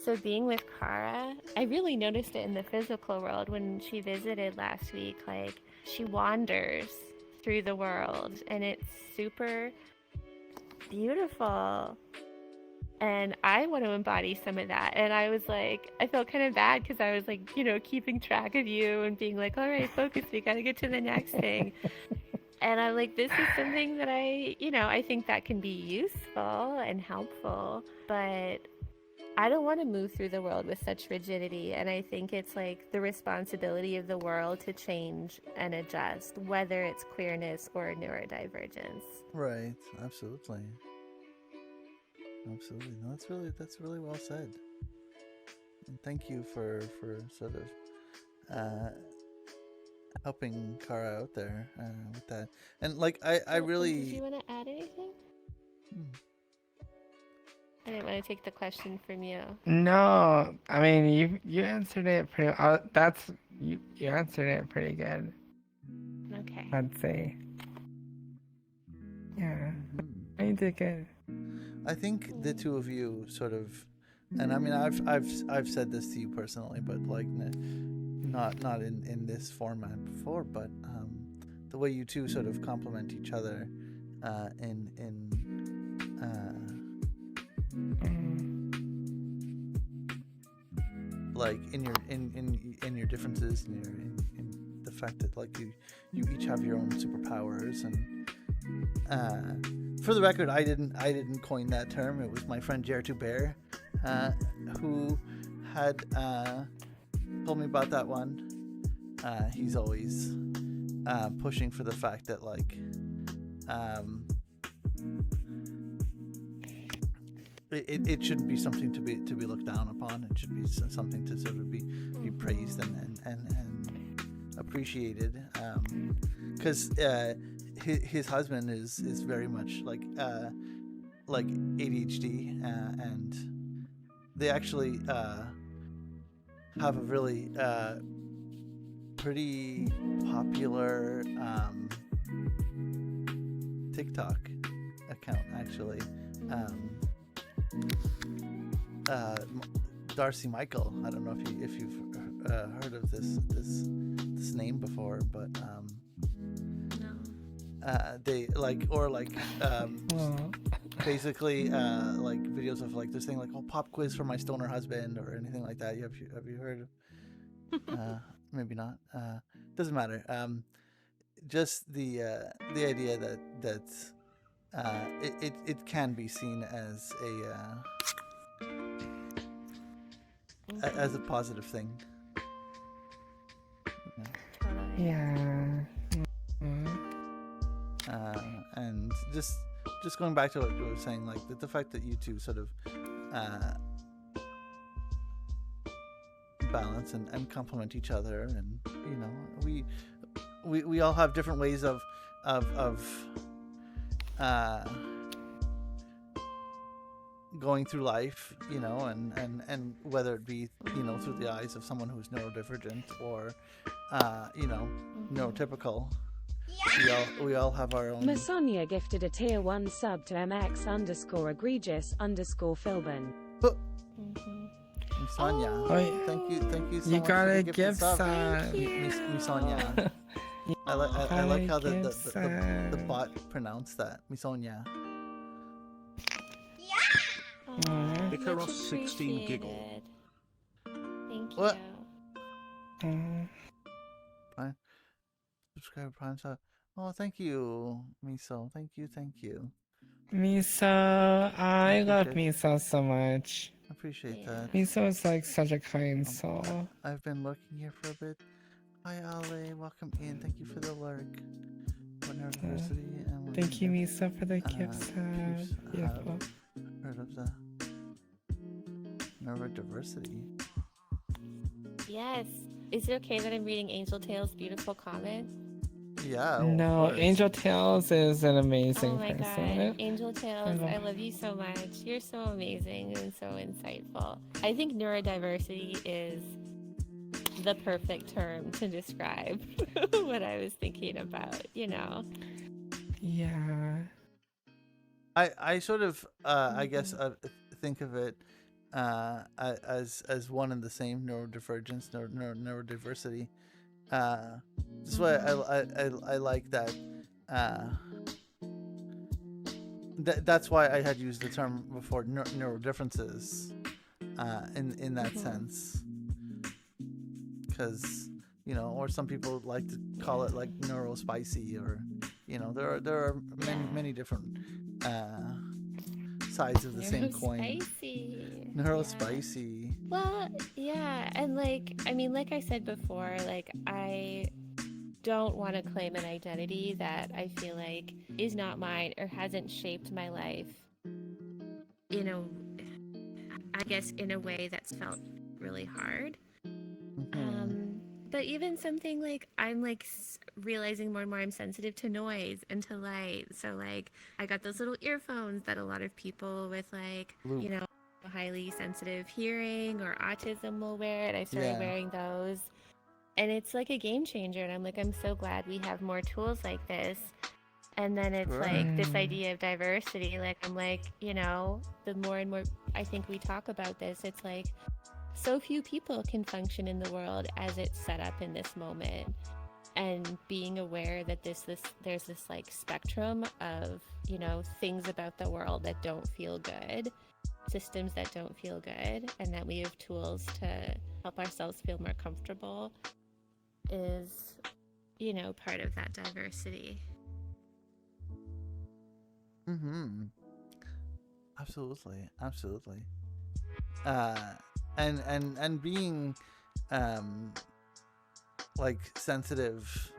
So being with Kara, I really noticed it in the physical world when she visited last week. Like, she wanders through the world and it's super beautiful. And I want to embody some of that. And I was like, I felt kind of bad because I was like, you know, keeping track of you and being like, all right, focus, we got to get to the next thing. And I'm like, this is something that I think that can be useful and helpful, but I don't want to move through the world with such rigidity. And I think it's like the responsibility of the world to change and adjust, whether it's queerness or neurodivergence. Right. Absolutely. Absolutely. No, that's really well said. And thank you for sort of helping Kara out there with that. And like I really. Did you want to add anything? I didn't want to take the question from you. No, I mean you answered it pretty. You answered it pretty good. Okay. I'd say. Yeah, you did good. I think the two of you sort of, and I mean I've said this to you personally, but like not in this format before, but the way you two sort of complement each other like in your differences and in the fact that like you each have your own superpowers. And for the record, I didn't coin that term. It was my friend Jer2 Bear who had told me about that one. He's always pushing for the fact that like it shouldn't be something to be looked down upon. It should be something to sort of be praised and appreciated. Because his husband is very much like ADHD, and they actually have a really pretty popular TikTok account actually. Darcy Michael. I don't know if you've heard of this name before, but they like basically like videos of like this thing like pop quiz for my stoner husband or anything like that. Have you heard of? Maybe not. Doesn't matter. Just the idea that it can be seen as a positive thing. Yeah. And just going back to what you were saying, like the fact that you two sort of balance and complement each other, and you know we all have different ways of going through life, you know, and whether it be, you know, through the eyes of someone who's neurodivergent or you know, neurotypical. We all have our own. Masonia gifted a tier 1 sub to MX_egregious_Philbin. Sonia, thank you so you much. Got for a the gift sub. Misonia. I like how the bot pronounced that. Misonia. Icaros 16 giggle. Thank you. What? Fine. Subscriber Prime sub. Oh, thank you, Miso. Thank you. Miso, I love Miso so much. I appreciate that. Miso is like such a kind soul. I've been lurking here for a bit. Hi, Ale. Welcome in. Thank you for the lurk. Thank you, Miso, for the gift sub. Beautiful. Heard of the neurodiversity? Yes. Is it okay that I'm reading Angel Tale's beautiful comment? Yeah. No, Angel Tales is an amazing Oh my person. god, Angel Tales, I love you so much. You're so amazing and so insightful. I think neurodiversity is the perfect term to describe what I was thinking about, you know? Yeah. I sort of I guess think of it as one and the same: neurodivergence, neurodiversity. That's why I like that. That's why I had used the term before, neurodifferences, in that sense, because you know, or some people like to call it like neurospicy, or you know, there are many different sides of the same coin. Neurospicy. Well, yeah, and like, I mean, like I said before, like I don't want to claim an identity that I feel like is not mine or hasn't shaped my life, you know, I guess in a way that's felt really hard. But even something like I'm like realizing more and more I'm sensitive to noise and to light. So like I got those little earphones that a lot of people with like, Loop. you know, highly sensitive hearing or autism will wear, and I started wearing those. And it's like a game changer, and I'm like, I'm so glad we have more tools like this. And then it's like this idea of diversity, like I'm like, you know, the more and more I think we talk about this, it's like so few people can function in the world as it's set up in this moment. And being aware that there's this like spectrum of, you know, things about the world that don't feel good, systems that don't feel good, and that we have tools to help ourselves feel more comfortable is, you know, part of that diversity. Absolutely. And being like sensitive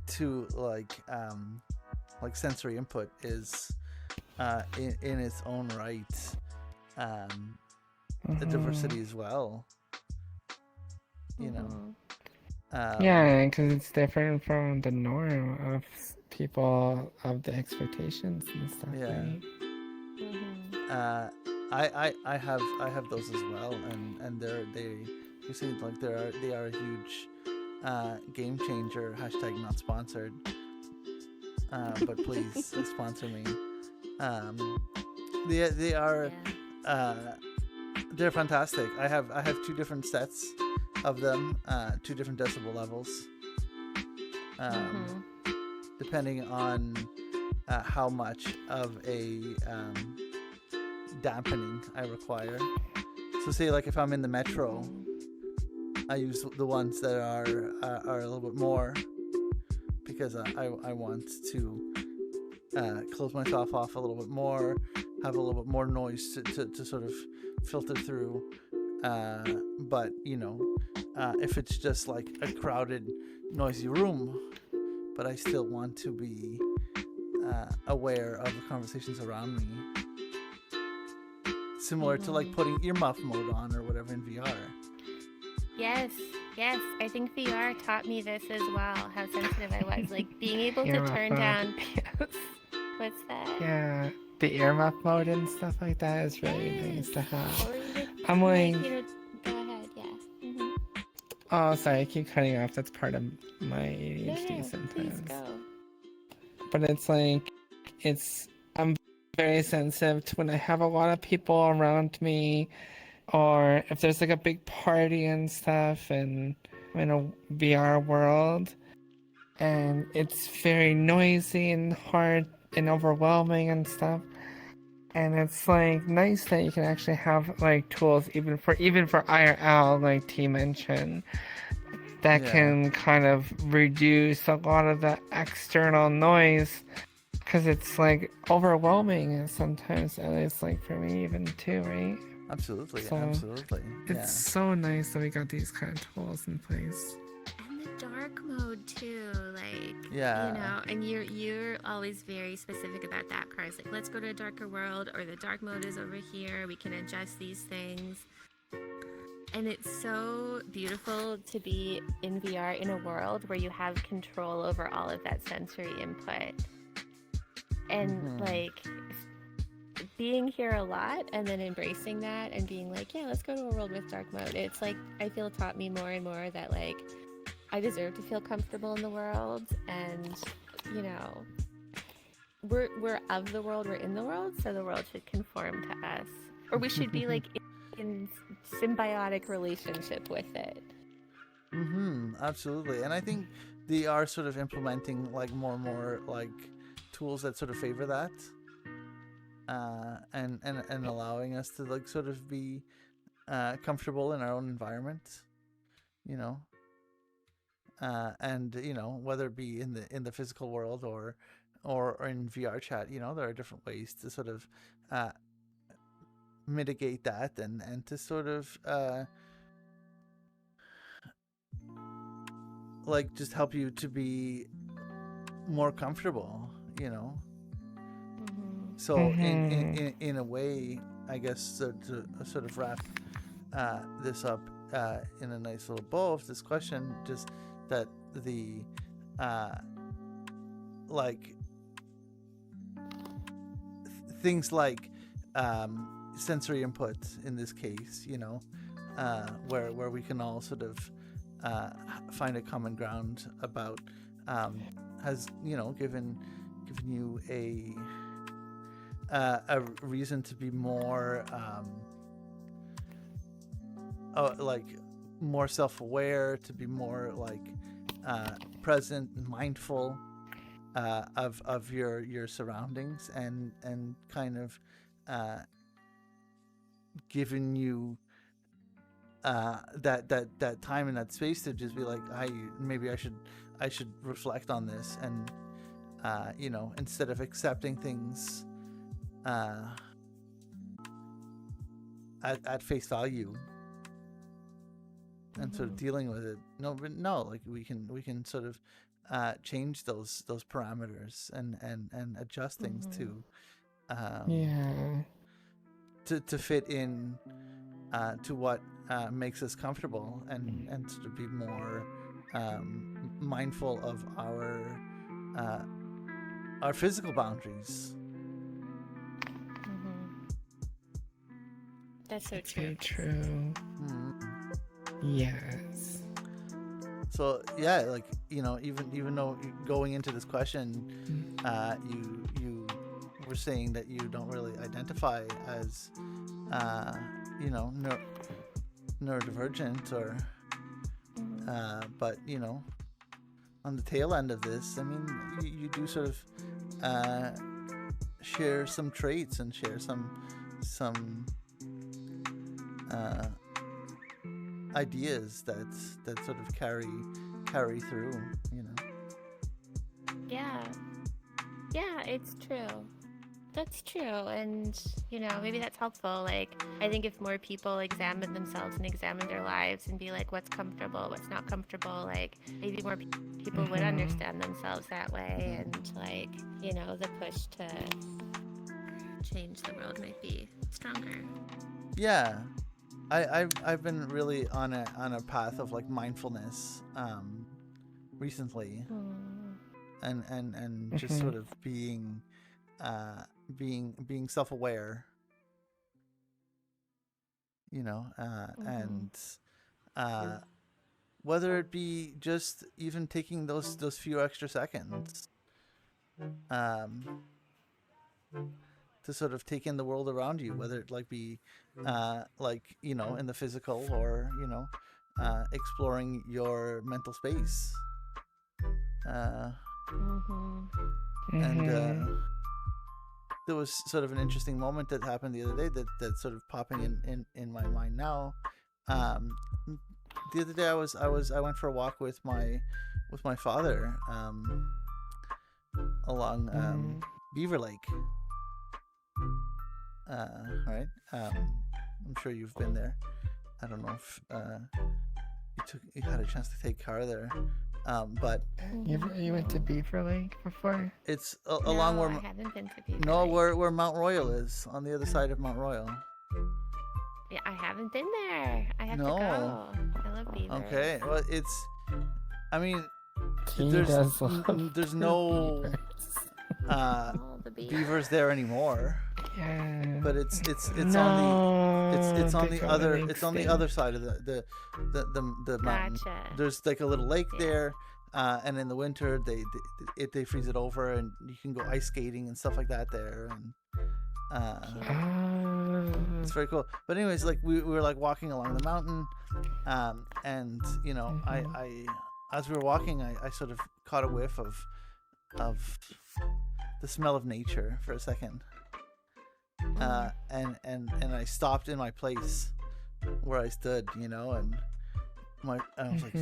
to like sensory input is in its own right a diversity as well, you know. Yeah, because it's different from the norm of people, of the expectations and stuff. Right? I have those as well, and you see, like they are a huge game changer. # not sponsored, but please sponsor me. They are they're fantastic. I have 2 different sets of them, 2 different decibel levels, depending on how much of a dampening I require. So say like if I'm in the metro, I use the ones that are a little bit more, because I want to close myself off a little bit more, have a little bit more noise to sort of filter through. But you know, if it's just like a crowded, noisy room, but I still want to be aware of the conversations around me, similar to like putting earmuff mode on or whatever in VR. Yes, I think VR taught me this as well, how sensitive I was, like being able to turn down. Yes. What's that? Yeah, the earmuff mode and stuff like that is really nice to have. Or even, I'm like, you know, go ahead, yeah. Oh, sorry, I keep cutting off. That's part of my ADHD No, sometimes. please go. But it's like, I'm very sensitive to when I have a lot of people around me, or if there's like a big party and stuff, and I'm in a VR world, and it's very noisy and hard and overwhelming and stuff. And it's like nice that you can actually have like tools even for IRL, like T mentioned, that can kind of reduce a lot of the external noise, because it's like overwhelming sometimes, at least like for me even too, right? Absolutely. It's so nice that we got these kind of tools in place. And the dark mode too, like, you Yeah. know, and you're always very specific about that, Cars. Like, let's go to a darker world, or the dark mode is over here. We can adjust these things. And it's so beautiful to be in VR in a world where you have control over all of that sensory input. And like being here a lot and then embracing that and being like, yeah, let's go to a world with dark mode. It's like, I feel taught me more and more that like I deserve to feel comfortable in the world, and you know, we're of the world, we're in the world, so the world should conform to us, or we should be like in symbiotic relationship with it. Absolutely. And I think they are sort of implementing like more and more like tools that sort of favor that, and allowing us to like sort of be comfortable in our own environment, you know. And you know, whether it be in the physical world or in VR chat, you know, there are different ways to sort of mitigate that and to sort of like just help you to be more comfortable, you know. So in a way, I guess, to sort of wrap this up, in a nice little bow of this question, just that the like things like sensory input in this case, you know, where we can all sort of find a common ground about, has, you know, given you a reason to be more like more self-aware, to be more like present and mindful of your surroundings, and kind of giving you that time and that space to just be like, maybe I should reflect on this, and you know, instead of accepting things at face value and sort of dealing with it. Like we can sort of change those parameters and adjust things to fit in to what makes us comfortable, and sort of be more mindful of our physical boundaries. That's so Very true. true. Yes. So yeah, like, you know, even though going into this question, you were saying that you don't really identify as you know, neurodivergent, or but, you know, on the tail end of this, I mean, you do sort of share some traits and share some ideas that sort of carry through, you know. Yeah, it's true. That's true. And, you know, maybe that's helpful. Like, I think if more people examine themselves and examine their lives and be like, what's comfortable, what's not comfortable, like, maybe more people would understand themselves that way. And, like, you know, the push to change the world might be stronger. Yeah, I've been really on a path of like mindfulness recently, and just sort of being self-aware, you know, and whether it be just even taking those few extra seconds to sort of take in the world around you, whether it like be like, you know, in the physical, or, you know, exploring your mental space, and there was sort of an interesting moment that happened the other day that's sort of popping in my mind now. The other day I went for a walk with my father along Beaver Lake. Right. I'm sure you've been there. I don't know if you had a chance to take car there, but You went to Beaver Lake before? it's along where I haven't been to Beaver no, Lake. where Mount Royal is, on the other side of Mount Royal. Yeah, I haven't been there. I have to No. go. I love Beaver. Okay, well, it's, I mean, He there's does love there's no All the beavers there anymore, Yeah. but it's on they the go other extinct. other side of the mountain. Gotcha. There's like a little lake Yeah. there, and in the winter they freeze it over, and you can go ice skating and stuff like that there, and it's very cool. But anyways, like we were like walking along the mountain, and, you know, I as we were walking, I sort of caught a whiff of the smell of nature for a second, and I stopped in my place where I stood, you know, and I was like,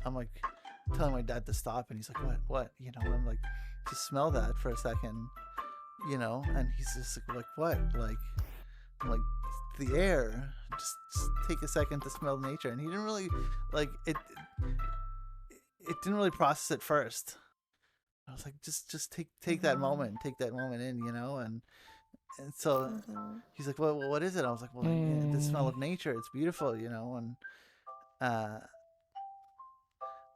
I'm like telling my dad to stop, and he's like, what, you know, and I'm like, just smell that for a second, you know, and he's just like, what, like, I'm like, the air, just take a second to smell nature. And he didn't really like it didn't really process it first. I was like, just take that moment in, you know. And so he's like, well, what is it? I was like, well, yeah, the smell of nature, it's beautiful, you know.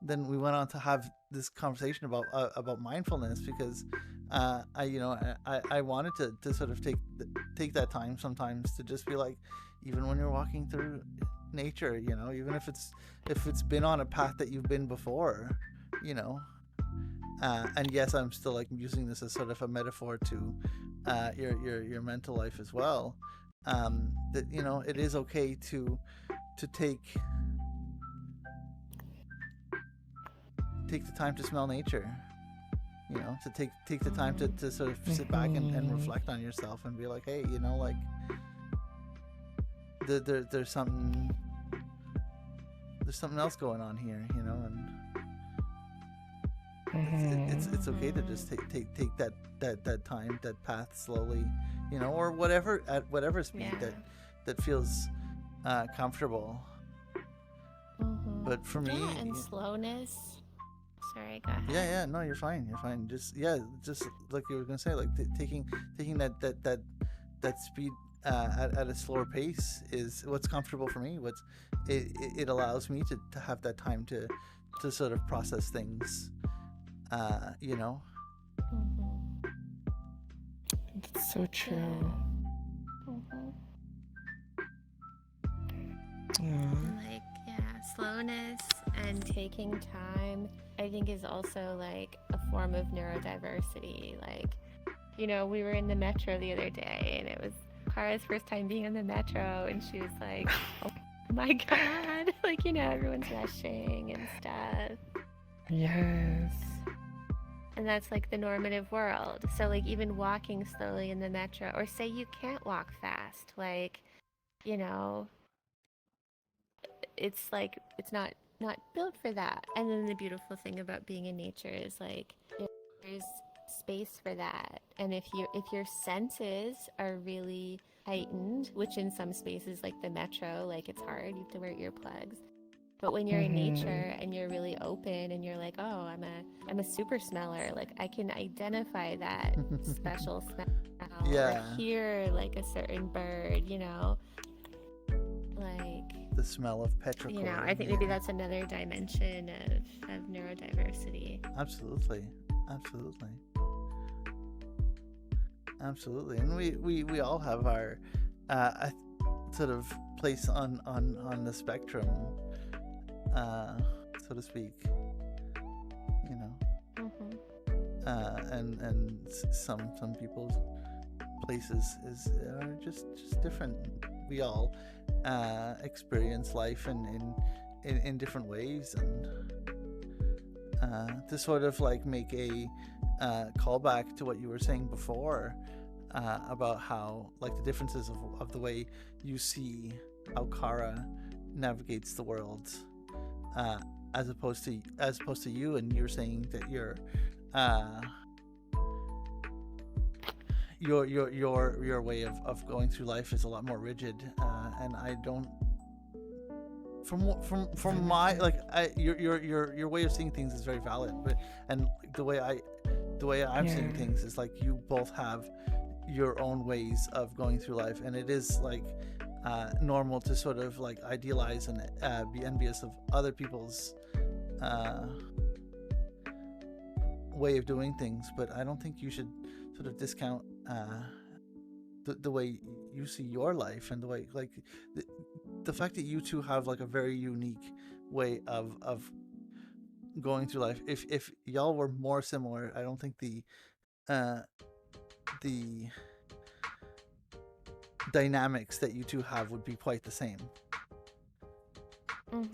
then we went on to have this conversation about mindfulness, because I wanted to sort of take that time sometimes to just be like, even when you're walking through nature, even if it's been on a path that you've been before, and yes, I'm still like using this as sort of a metaphor to your mental life as well, that it is okay to take the time to smell nature, to take the time to sort of sit back and reflect on yourself and be like, hey, like there's something else going on here, and it's okay to just take that time, that path slowly, or at whatever speed that feels comfortable. But for me, and slowness. Sorry, go ahead. Yeah, no, you're fine. Just like you were gonna say, like taking that speed at a slower pace is what's comfortable for me. It allows me to have that time to sort of process things. It's so true. Like, slowness and taking time, I think, is also like a form of neurodiversity. Like, we were in the metro the other day, and it was Kara's first time being in the metro, and she was like, oh my god, like, everyone's rushing and stuff. Yes. And that's like the normative world. So like even walking slowly in the metro, or say you can't walk fast, like, it's like it's not built for that. And then the beautiful thing about being in nature is like there's space for that. And if your senses are really heightened, which in some spaces like the metro, like it's hard, you have to wear earplugs. But when you're in nature and you're really open and you're like, oh, I'm a super smeller, like I can identify that special smell, or hear like a certain bird, like the smell of petrichor. I think maybe that's another dimension of neurodiversity. Absolutely. And we all have our sort of place on the spectrum, so to speak, and some people's places are just different. We all experience life in different ways, and to sort of like make a callback to what you were saying before, about how like the differences of the way you see how Kara navigates the world, as opposed to you, and you're saying that your way of going through life is a lot more rigid, and I don't, from my your way of seeing things is very valid, but and the way I'm seeing things is like you both have your own ways of going through life, and it is like normal to sort of like idealize and be envious of other people's way of doing things, but I don't think you should sort of discount the way you see your life, and the way like the fact that you two have like a very unique way of going through life. If y'all were more similar, I don't think the dynamics that you two have would be quite the same.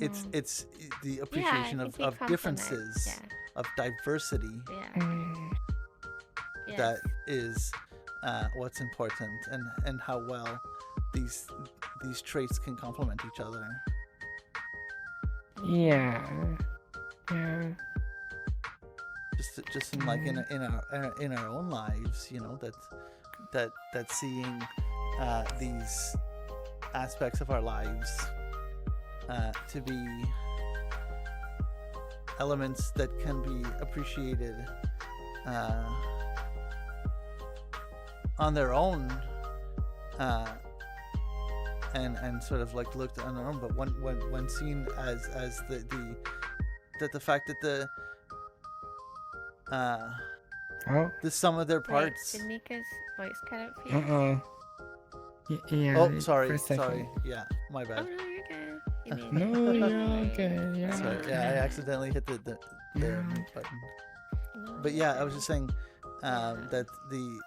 It's the appreciation of differences, of diversity, that is what's important, and how well these traits can complement each other. Just in like in our own lives, that seeing these aspects of our lives to be elements that can be appreciated on their own, and sort of like looked on their own. But when seen as the fact that the sum of their parts. Did Mika's voice cut out for you? Yeah. Oh, sorry, for a second. sorry. Yeah, my Oh bad. no, you're good. You mean No, you're all good. You're Sorry, all yeah, I good. accidentally hit the Yeah. mute button. No, But yeah, I was just saying that the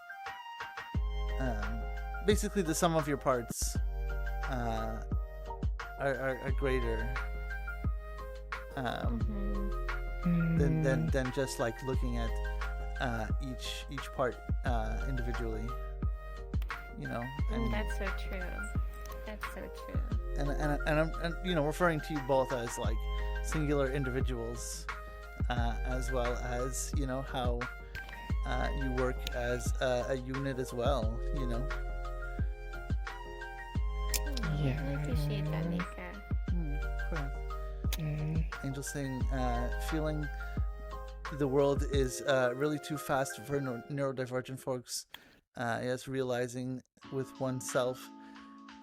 basically the sum of your parts are greater than just like looking at each part individually, you know. And that's so true. That's so true. and I'm you know, referring to you both as like singular individuals, as well as, you know, how you work as a unit as well, you know. Yeah. I appreciate that, Mika. Angel saying, feeling the world is really too fast for neurodivergent folks. Yes, realizing with oneself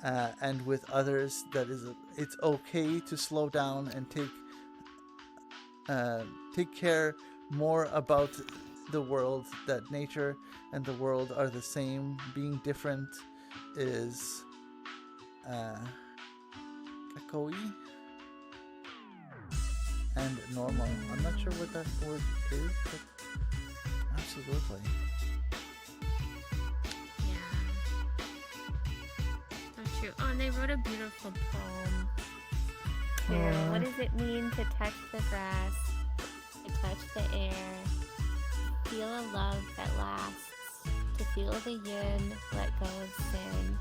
and with others that it's okay to slow down and take care more about the world, that nature and the world are the same. Being different is echoey and normal. I'm not sure what that word is, but absolutely. Yeah. So true. Oh, and they wrote a beautiful poem. Too. What does it mean to touch the grass, to touch the air, feel a love that lasts, to feel the yin, let go of sin,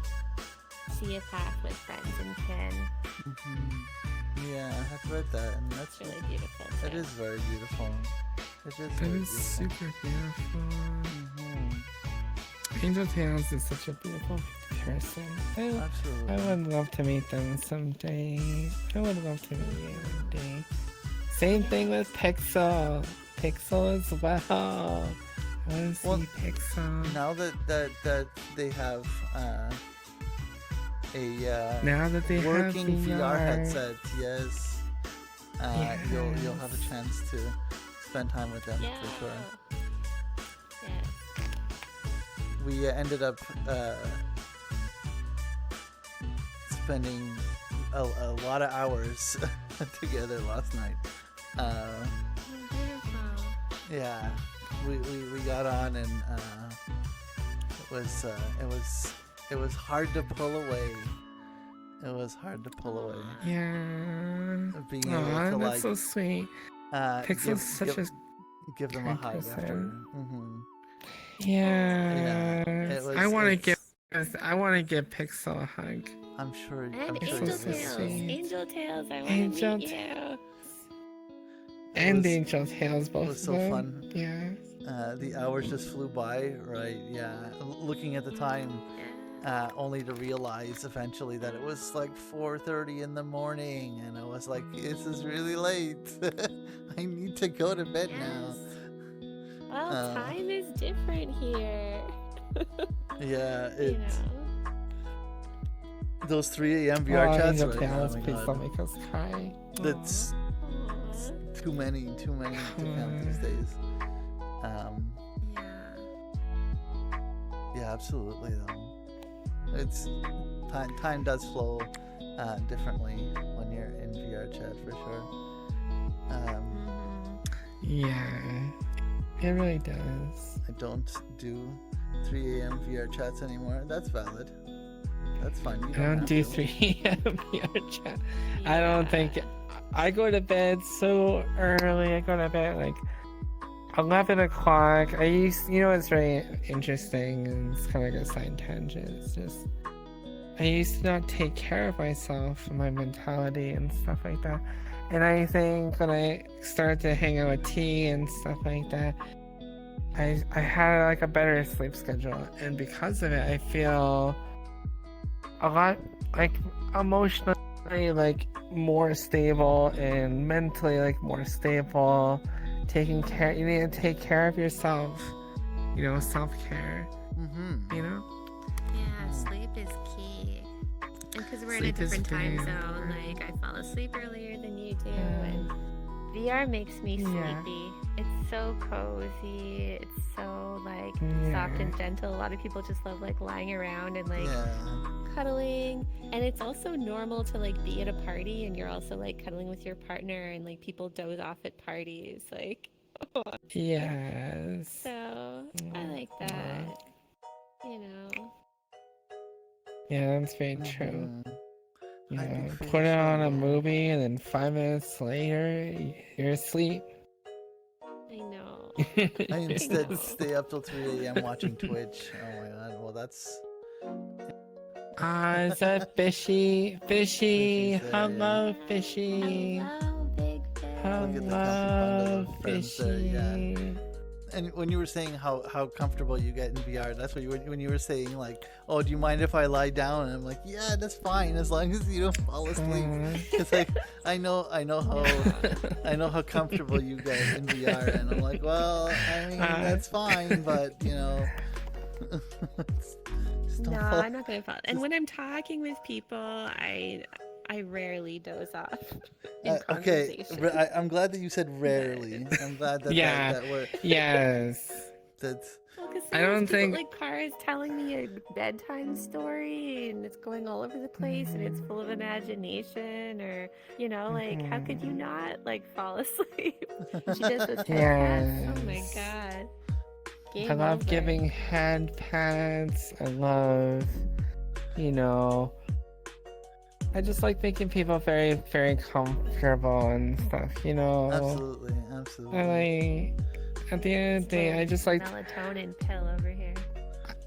see a path with friends and kin. Yeah, I've read that, and that's really beautiful. It is very beautiful. It is. That very is beautiful. super beautiful. Angel Tales is such a beautiful person. Absolutely. I would love to meet them someday. I would love to meet you one day. Same thing with Pixel. Pixel as well. I want to see Pixel. Now that they have now that they working have VR headset, yes, you'll have a chance to spend time with them for sure. Yeah. We ended up spending a lot of hours together last night. Beautiful. Yeah, we got on, and it was hard to pull away. It was hard to pull away. Yeah. Being able to, that's like, so sweet. Pixel's such a give them a kind hug person. after. Yeah. It was, I want to give Pixel a hug. I'm sure. And I'm sure Angel you will. Tales. Angel Tales. I want Angel to meet you. And Angel Tales, both It was of so them. fun. Yeah. The hours just flew by, right? Yeah. Looking at the time, only to realize eventually that it was like 4:30 in the morning, and I was like, "This is really late. I need to go to bed now." Well, time is different here. Yeah, You it's know. those 3 a.m. VR chats Angel right now. Tales, Oh my please God. don't make us cry. That's too many to count these days. Yeah, absolutely though. It's time does flow differently when you're in VR chat for sure. Yeah, it really does. I don't do 3 a.m. VR chats anymore. That's valid. That's fine. You I don't have do to. 3 a.m. VR chat. I don't think. I go to bed so early. I go to bed like 11 o'clock. It's very interesting, and it's kind of like a side tangent. It's just, I used to not take care of myself and my mentality and stuff like that. And I think when I started to hang out with T and stuff like that, I had like a better sleep schedule. And because of it, I feel a lot like emotionally like more stable and mentally like more stable. You need to take care of yourself, self-care. Yeah, sleep is key. And because we're in a Sleep is different time good. zone, like I fall asleep earlier than you do, and VR makes me sleepy. It's so cozy. It's so like soft and gentle. A lot of people just love like lying around and like cuddling. And it's also normal to like be at a party and you're also like cuddling with your partner, and like people doze off at parties. Like, Yes. so I like that. You know. Yeah, that's very true. Hi, Yeah, Big put it Fish. on a movie and then 5 minutes later, you're asleep. I know. I instead stay up till 3 a.m. watching Twitch. Oh my god. Well, that's. Is that Fishy? Fishy! Fishy's there, Hello, Fishy! Hello, big fish. Look at the comfy bundle Hello, of friends there, Fishy! And when you were saying how comfortable you get in VR, that's what when you were saying like, oh, do you mind if I lie down? And I'm like, yeah, that's fine as long as you don't fall asleep. It's like I know how comfortable you get in VR, and I'm like, well, I mean that's fine, but you know. No, I'm not gonna fall. And when I'm talking with people, I rarely doze off in okay, conversation. I'm glad that you said rarely. I'm glad that that we're Yes. that's. Well, because I don't think like Cara is telling me a bedtime story and it's going all over the place and it's full of imagination, or you know, like how could you not like fall asleep? She does those head pats. Oh my god. I love giving hand pats. I love, you know, I just like making people very, very comfortable and stuff, you know. Absolutely. I like, at the end of the day, I just like melatonin pill over here.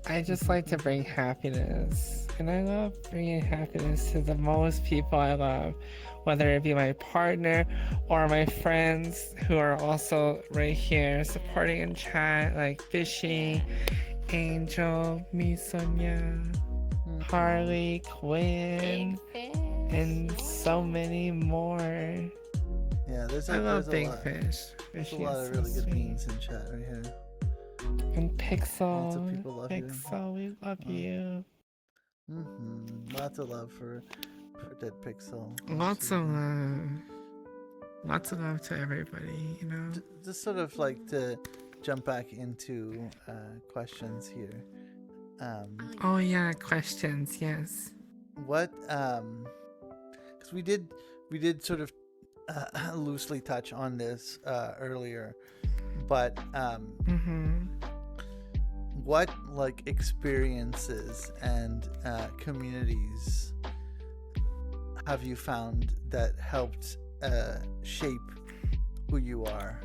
I just like to bring happiness, and I love bringing happiness to the most people I love, whether it be my partner or my friends who are also right here supporting in chat, like Fishy, Angel, me, Sonia, Harley, Quinn, and so many more. Yeah, I love Big Fish. There's a lot of really good memes in chat right here. And Pixel, Lots of people love you. Pixel, we love you. Lots of love for Dead Pixel. Lots of love. Lots of love to everybody, you know. Just sort of like to jump back into questions here. Oh yeah, questions. Yes. What? Because we did sort of loosely touch on this earlier, but what like experiences and communities have you found that helped shape who you are?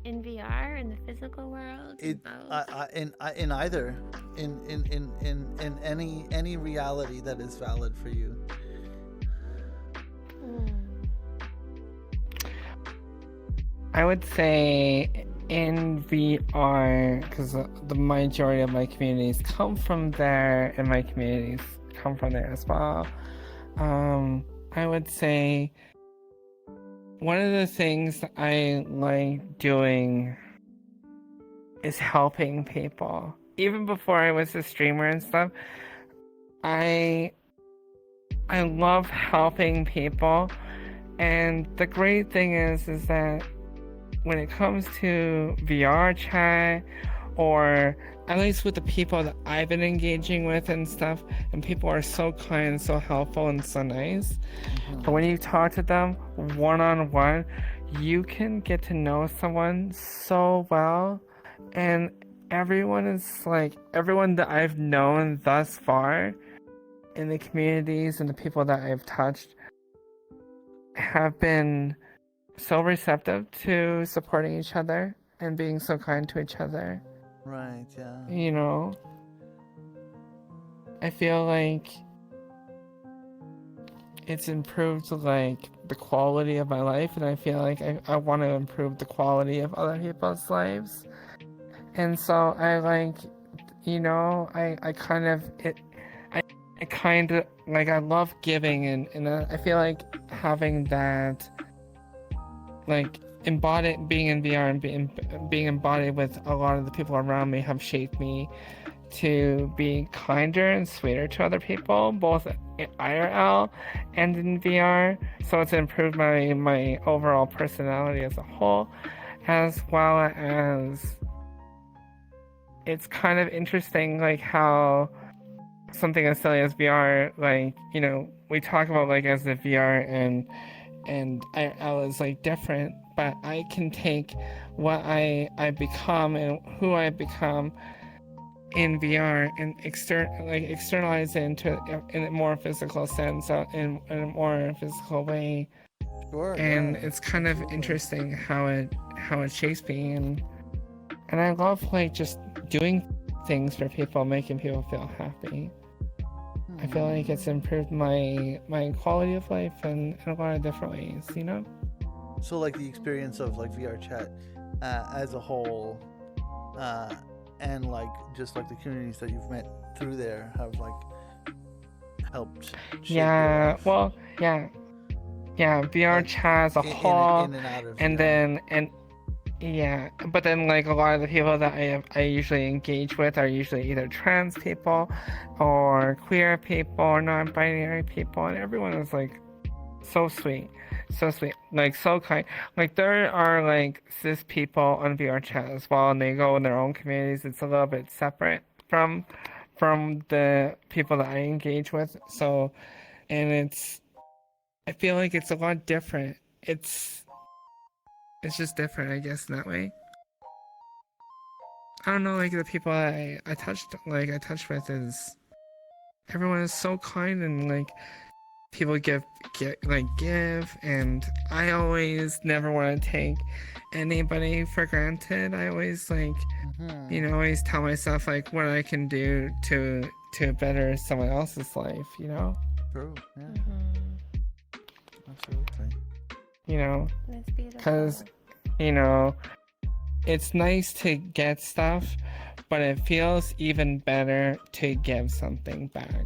In VR, in the physical world, in either, in any reality that is valid for you. I would say in VR, because the majority of my communities come from there, and my communities come from there as well. I would say one of the things that I like doing is helping people. Even before I was a streamer and stuff, I love helping people. And the great thing is that when it comes to VR chat, or at least with the people that I've been engaging with and stuff, and people are so kind, so helpful, and so nice. But when you talk to them one-on-one, you can get to know someone so well. And everyone that I've known thus far in the communities and the people that I've touched have been so receptive to supporting each other and being so kind to each other. Right, yeah. You know, I feel like it's improved like the quality of my life, and I feel like I want to improve the quality of other people's lives. And so I like, you know, I kind of like, I love giving, and I feel like having that, like, being in VR and being embodied with a lot of the people around me have shaped me to be kinder and sweeter to other people, both in IRL and in VR. So it's improved my overall personality as a whole, as well as it's kind of interesting, like how something as silly as VR, like, you know, we talk about like as the VR and IRL is like different, but I can take what I become and who I become in VR and externalize it in a more physical sense, in a more physical way. Sure. And Yeah. it's kind of interesting how it shapes me, and I love like just doing things for people, making people feel happy. I feel like it's improved my quality of life in a lot of different ways, you know? So like the experience of like VR chat as a whole, and like just like the communities that you've met through there have like helped shape your Yeah, life. well, yeah, VR Like, chat as a whole, in and out of and yeah, but then like a lot of the people that I usually engage with are usually either trans people or queer people or non-binary people, and everyone is like so sweet, like so kind. Like there are like cis people on VR chat as well, and they go in their own communities. It's a little bit separate from the people that I engage with. So, and I feel like it's a lot different. It's just different, I guess, in that way. I don't know, like the people I touched with is everyone is so kind, and like people give, and I always never want to take anybody for granted. I always you know, always tell myself like what I can do to better someone else's life, you know? True. Yeah. Absolutely. You know, That's beautiful. because, you know, it's nice to get stuff, but it feels even better to give something back.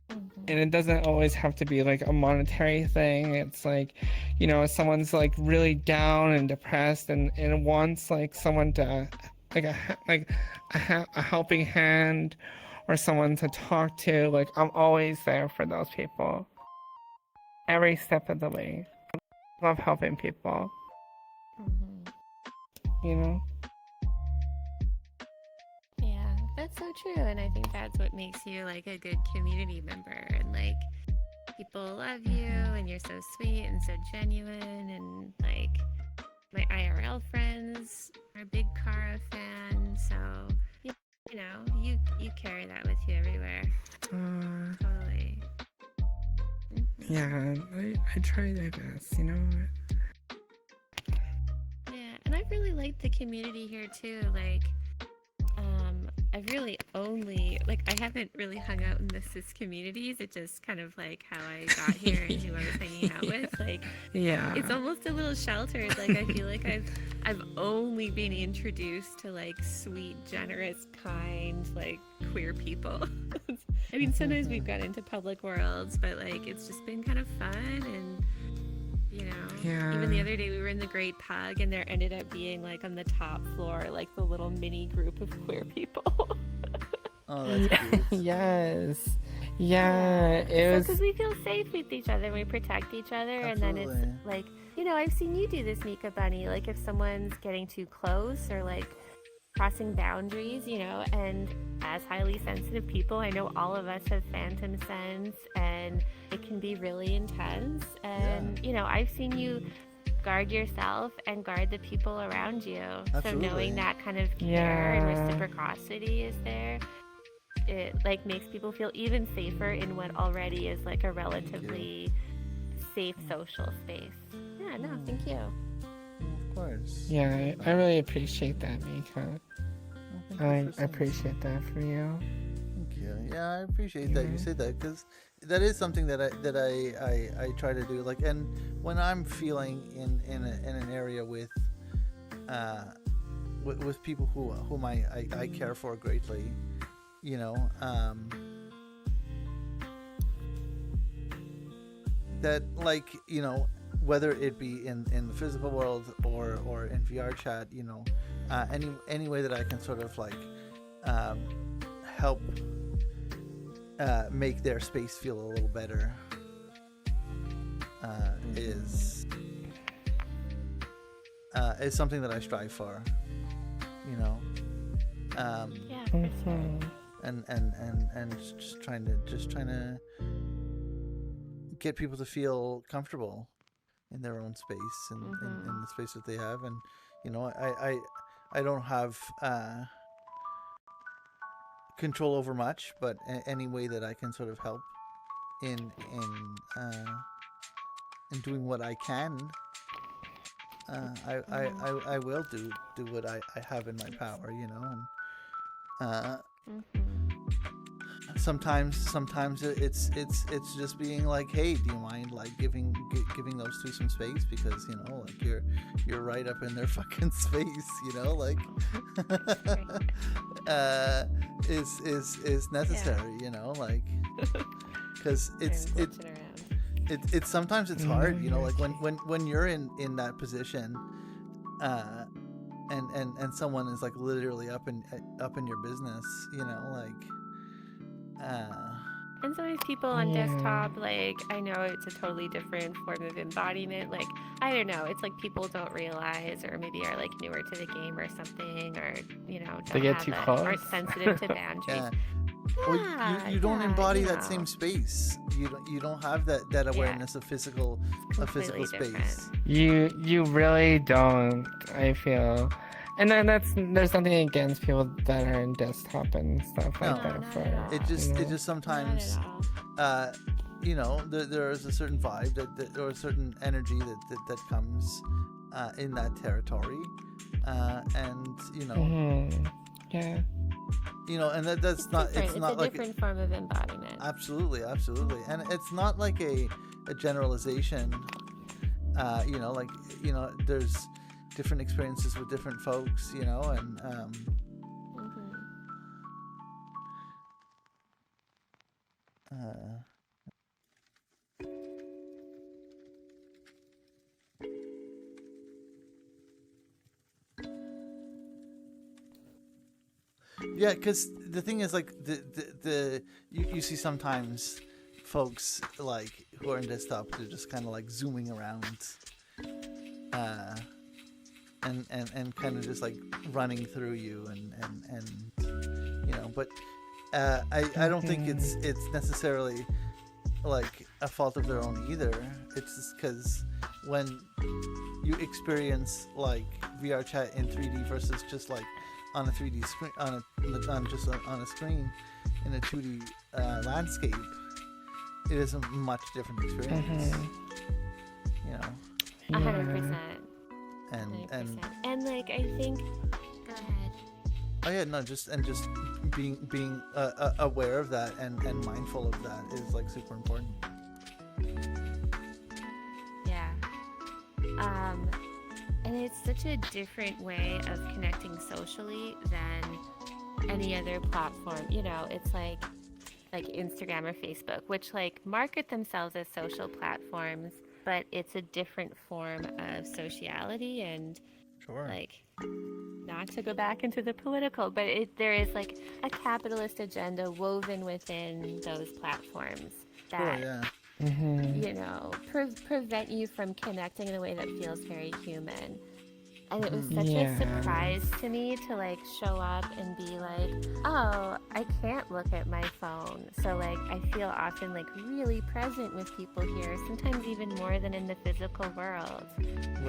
And it doesn't always have to be like a monetary thing. It's like, you know, someone's like really down and depressed and wants like someone to like a helping hand or someone to talk to. Like I'm always there for those people. Every step of the way. I love helping people. You know? Yeah, that's so true. And I think that's what makes you like a good community member. And like people love you and you're so sweet and so genuine. And like my IRL friends are big Kara fans. So, you know, you carry that with you everywhere. Totally. Yeah, I try my best, you know? Yeah, and I've really liked the community here too. Like, I've really only I haven't really hung out in the cis communities. It's just kind of like how I got here and who I was hanging out with. Like, yeah, it's almost a little sheltered. Like, I feel like I've only been introduced to like sweet, generous, kind, like queer people. I mean, sometimes we've got into public worlds, but like it's just been kind of fun and. You know, yeah. Even the other day we were in the Great Pug and there ended up being like on the top floor, like the little mini group of queer people. Oh, that's cute. Yes. Yeah, it was. Because we feel safe with each other and we protect each other. Absolutely. And then it's like, you know, I've seen you do this, Mika Bunny. Like if someone's getting too close or like crossing boundaries, you know, and as highly sensitive people, I know all of us have phantom sense and it can be really intense. And, you know, I've seen you guard yourself and guard the people around you. Absolutely. So knowing that kind of care and reciprocity is there, it like makes people feel even safer in what already is like a relatively safe social space. Yeah, no, thank you. Of course. Yeah, I really appreciate that, Mika. Well, I thank you for appreciate that from you. Thank you. Yeah, I appreciate that you said that because that is something that I try to do. Like, and when I'm feeling in an area with people whom I care for greatly, you know, that like, you know, whether it be in the physical world or in VR chat, you know, any way that I can sort of like help make their space feel a little better is something that I strive for, you know. Yeah, for sure. And just trying to get people to feel comfortable in their own space and in the space that they have. And you know, I don't have control over much, but any way that I can sort of help in doing what I can, I will do what I have in my power, you know. And sometimes it's just being like, hey, do you mind like giving those two some space, because you know, like you're right up in their fucking space, you know, like is necessary, you know, like because it's sometimes it's hard, you know, like when you're in that position, and someone is like literally up in your business, you know, like and sometimes people on desktop, like, I know it's a totally different form of embodiment. Like, I don't know, it's like people don't realize, or maybe are like newer to the game or something, or you know, They get too close. Are sensitive to boundaries. yeah. Well, you don't embody that same space. You don't have that awareness of physical space. Different. You really don't, I feel. And then there's nothing against people that are in desktop and stuff like that. For it just sometimes, you know, there is a certain vibe that or a certain energy that comes in that territory, and you know, yeah, you know, and that's not it's not a like different form of embodiment. Absolutely, and it's not like a generalization. You know, like, you know, there's different experiences with different folks, you know, and yeah, because the thing is, like, you see sometimes folks like who are in desktop, they're just kind of like zooming around, and kind of just like running through you, and you know, but I don't think it's necessarily like a fault of their own either. It's just because when you experience like VR chat in 3D versus just like on a 3D screen, on a screen in a 2D landscape, it is a much different experience. You know, 100%. And like, I think, go ahead. Oh yeah, no, just being aware of that and mindful of that is like super important. Yeah. And it's such a different way of connecting socially than any other platform. You know, it's like Instagram or Facebook, which like market themselves as social platforms, but it's a different form of sociality. And like, not to go back into the political, but there is like a capitalist agenda woven within those platforms that you know, prevent you from connecting in a way that feels very human. And it was such a surprise to me to like show up and be like, oh, I can't look at my phone. So like, I feel often like really present with people here, sometimes even more than in the physical world.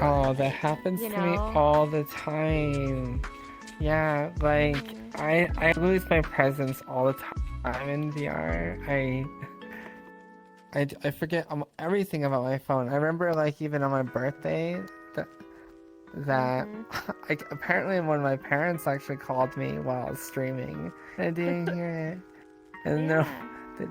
Oh, that happens to me all the time. Yeah, like I lose my presence all the time in VR. I forget everything about my phone. I remember like even on my birthday that like apparently one of my parents actually called me while I was streaming, and I didn't hear it. And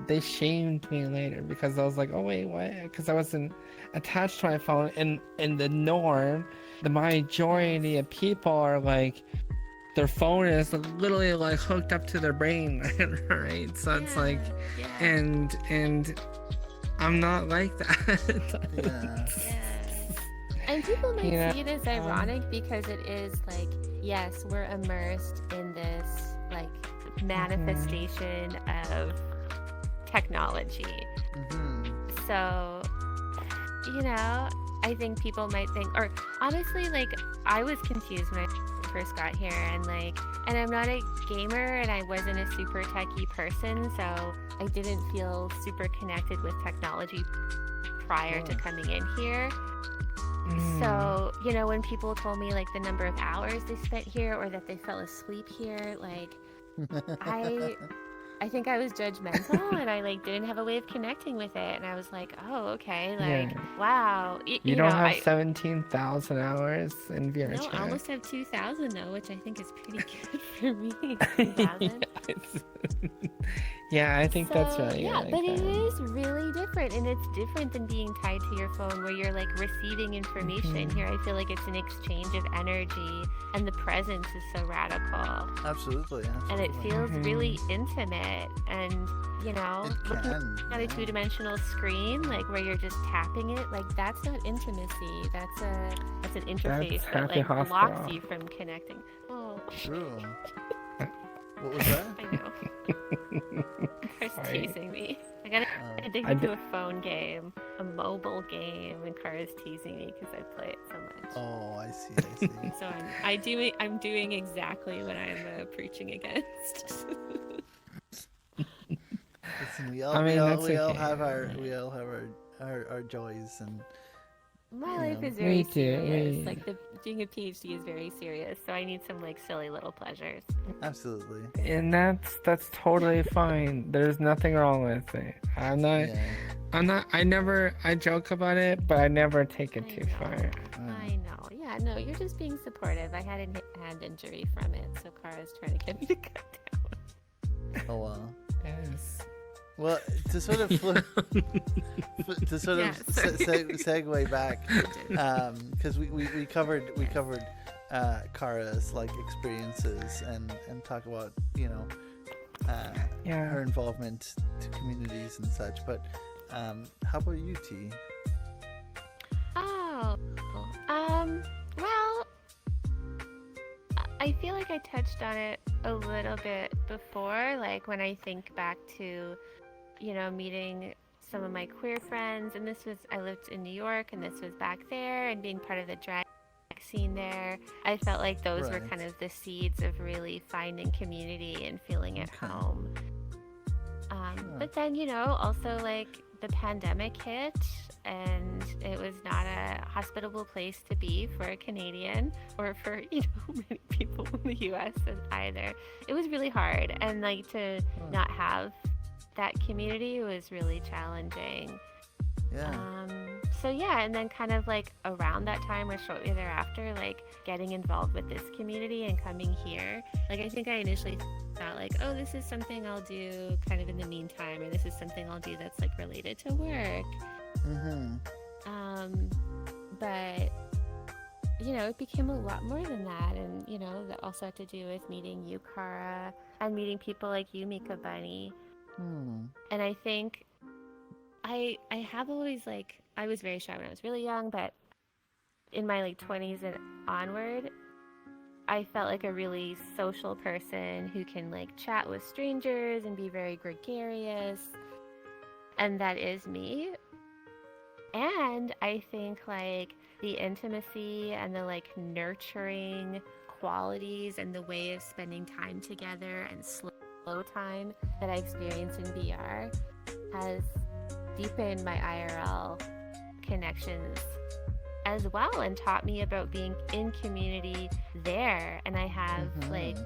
they shamed me later because I was like, oh wait, what? Because I wasn't attached to my phone. And in the norm, the majority of people are like, their phone is literally like hooked up to their brain, right? So it's like, and I'm not like that. And people might You know, see it as ironic because it is like, yes, we're immersed in this like manifestation of technology. So, you know, I think people might think, or honestly, like, I was confused when I first got here, and I'm not a gamer, and I wasn't a super techie person, so I didn't feel super connected with technology prior to coming in here. So, you know, when people told me like the number of hours they spent here or that they fell asleep here, like, I think I was judgmental and I like didn't have a way of connecting with it, and I was like, oh, okay, like, wow. You don't have 17,000 hours in VR No, chat. I almost have 2,000 though, which I think is pretty good for me. 2,000. Yeah, I think that's really Yeah, really but good. it is really different, and it's different than being tied to your phone where you're like receiving information. Here I feel like it's an exchange of energy, and the presence is so radical. Absolutely. And it feels really intimate, and you know, looking at a two-dimensional screen, like where you're just tapping it, like that's not intimacy. That's an interface that like blocks you from connecting. Oh. True. What was that? I know. Car's teasing me. I got addicted to a phone game, a mobile game, and Car is teasing me because I play it so much. Oh, I see. So I'm doing exactly what I'm preaching against. Listen, we all have our joys, and my life is very serious. Like doing a PhD is very serious, so I need some like silly little pleasures. Absolutely. And that's totally fine. There's nothing wrong with it. I joke about it, but I never take it too far. I know. Yeah, no, you're just being supportive. I had a hand injury from it, so Kara's trying to get me to cut down. Oh wow. Yes. Well, to sort of segue back, because we covered Kara's like experiences and talk about, you know, her involvement to communities and such. But how about you, T? Oh, well, I feel like I touched on it a little bit before, like when I think back to, you know, meeting some of my queer friends, and I lived in New York, and this was back there, and being part of the drag scene there. I felt like those were kind of the seeds of really finding community and feeling at home. But then, you know, also like the pandemic hit, and it was not a hospitable place to be for a Canadian or for, you know, many people in the US either. It was really hard, and like to not have that community was really challenging. So yeah, and then kind of like around that time or shortly thereafter, like getting involved with this community and coming here, like I think I initially thought like, oh, this is something I'll do kind of in the meantime, or this is something I'll do that's like related to work. But you know, it became a lot more than that, and you know, that also had to do with meeting you, Cara, and meeting people like you, Mika Bunny. And I think I have always like, I was very shy when I was really young, but in my like 20s and onward, I felt like a really social person who can like chat with strangers and be very gregarious, and that is me. And I think like the intimacy and the like nurturing qualities and the way of spending time together and slow time that I experienced in VR has deepened my IRL connections as well, and taught me about being in community there. And I have like,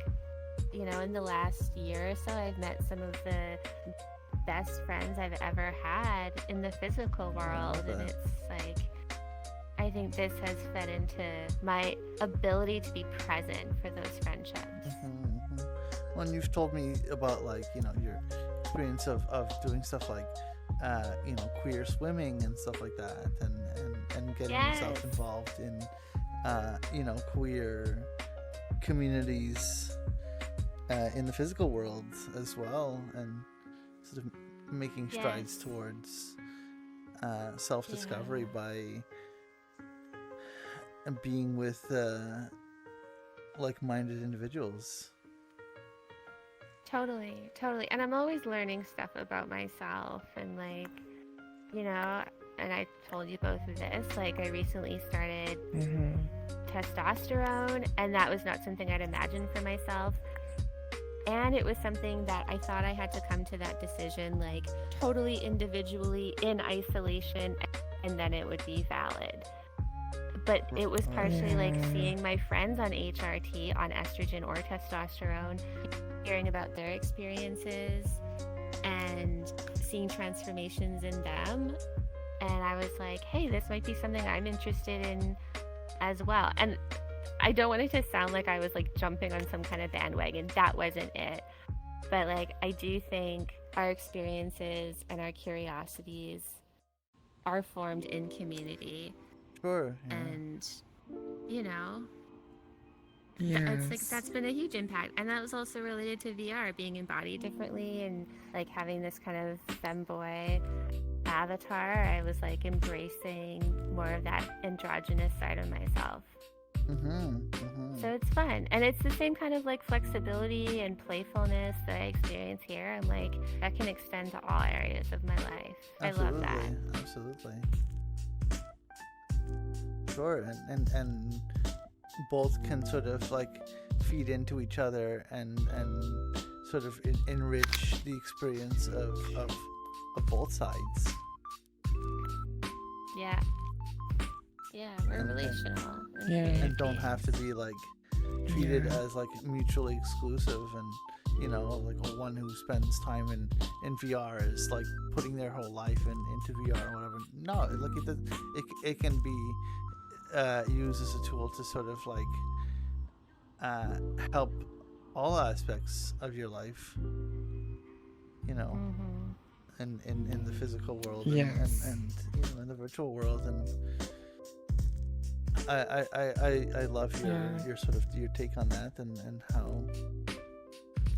you know, in the last year or so, I've met some of the best friends I've ever had in the physical world, and it's like, I think this has fed into my ability to be present for those friendships. Well, and you've told me about like, you know, your experience of doing stuff like you know, queer swimming and stuff like that, and getting yourself involved in you know, queer communities in the physical world as well, and sort of making strides towards self-discovery by being with like-minded individuals. Totally. And I'm always learning stuff about myself, and like, you know, and I told you both of this, like I recently started testosterone, and that was not something I'd imagined for myself. And it was something that I thought I had to come to that decision like totally individually in isolation, and then it would be valid. But it was partially like seeing my friends on HRT, on estrogen or testosterone, hearing about their experiences and seeing transformations in them. And I was like, hey, this might be something I'm interested in as well. And I don't want it to sound like I was like jumping on some kind of bandwagon. That wasn't it. But like, I do think our experiences and our curiosities are formed in community. Sure. Yeah. And, you know, Yes. it's like that's been a huge impact. And that was also related to VR, being embodied differently and like having this kind of femboy avatar. I was like embracing more of that androgynous side of myself. So it's fun, and it's the same kind of like flexibility and playfulness that I experience here. I'm like, that can extend to all areas of my life. Absolutely. I love that. Absolutely. Sure, and both can sort of like feed into each other and sort of enrich the experience of both sides. Yeah, we're relational. And don't have to be like treated as like mutually exclusive, and you know, like one who spends time in VR is like putting their whole life into VR or whatever. No, like it can be used as a tool to sort of like help all aspects of your life, you know, and in the physical world and you know, in the virtual world. And I love your sort of your take on that, and how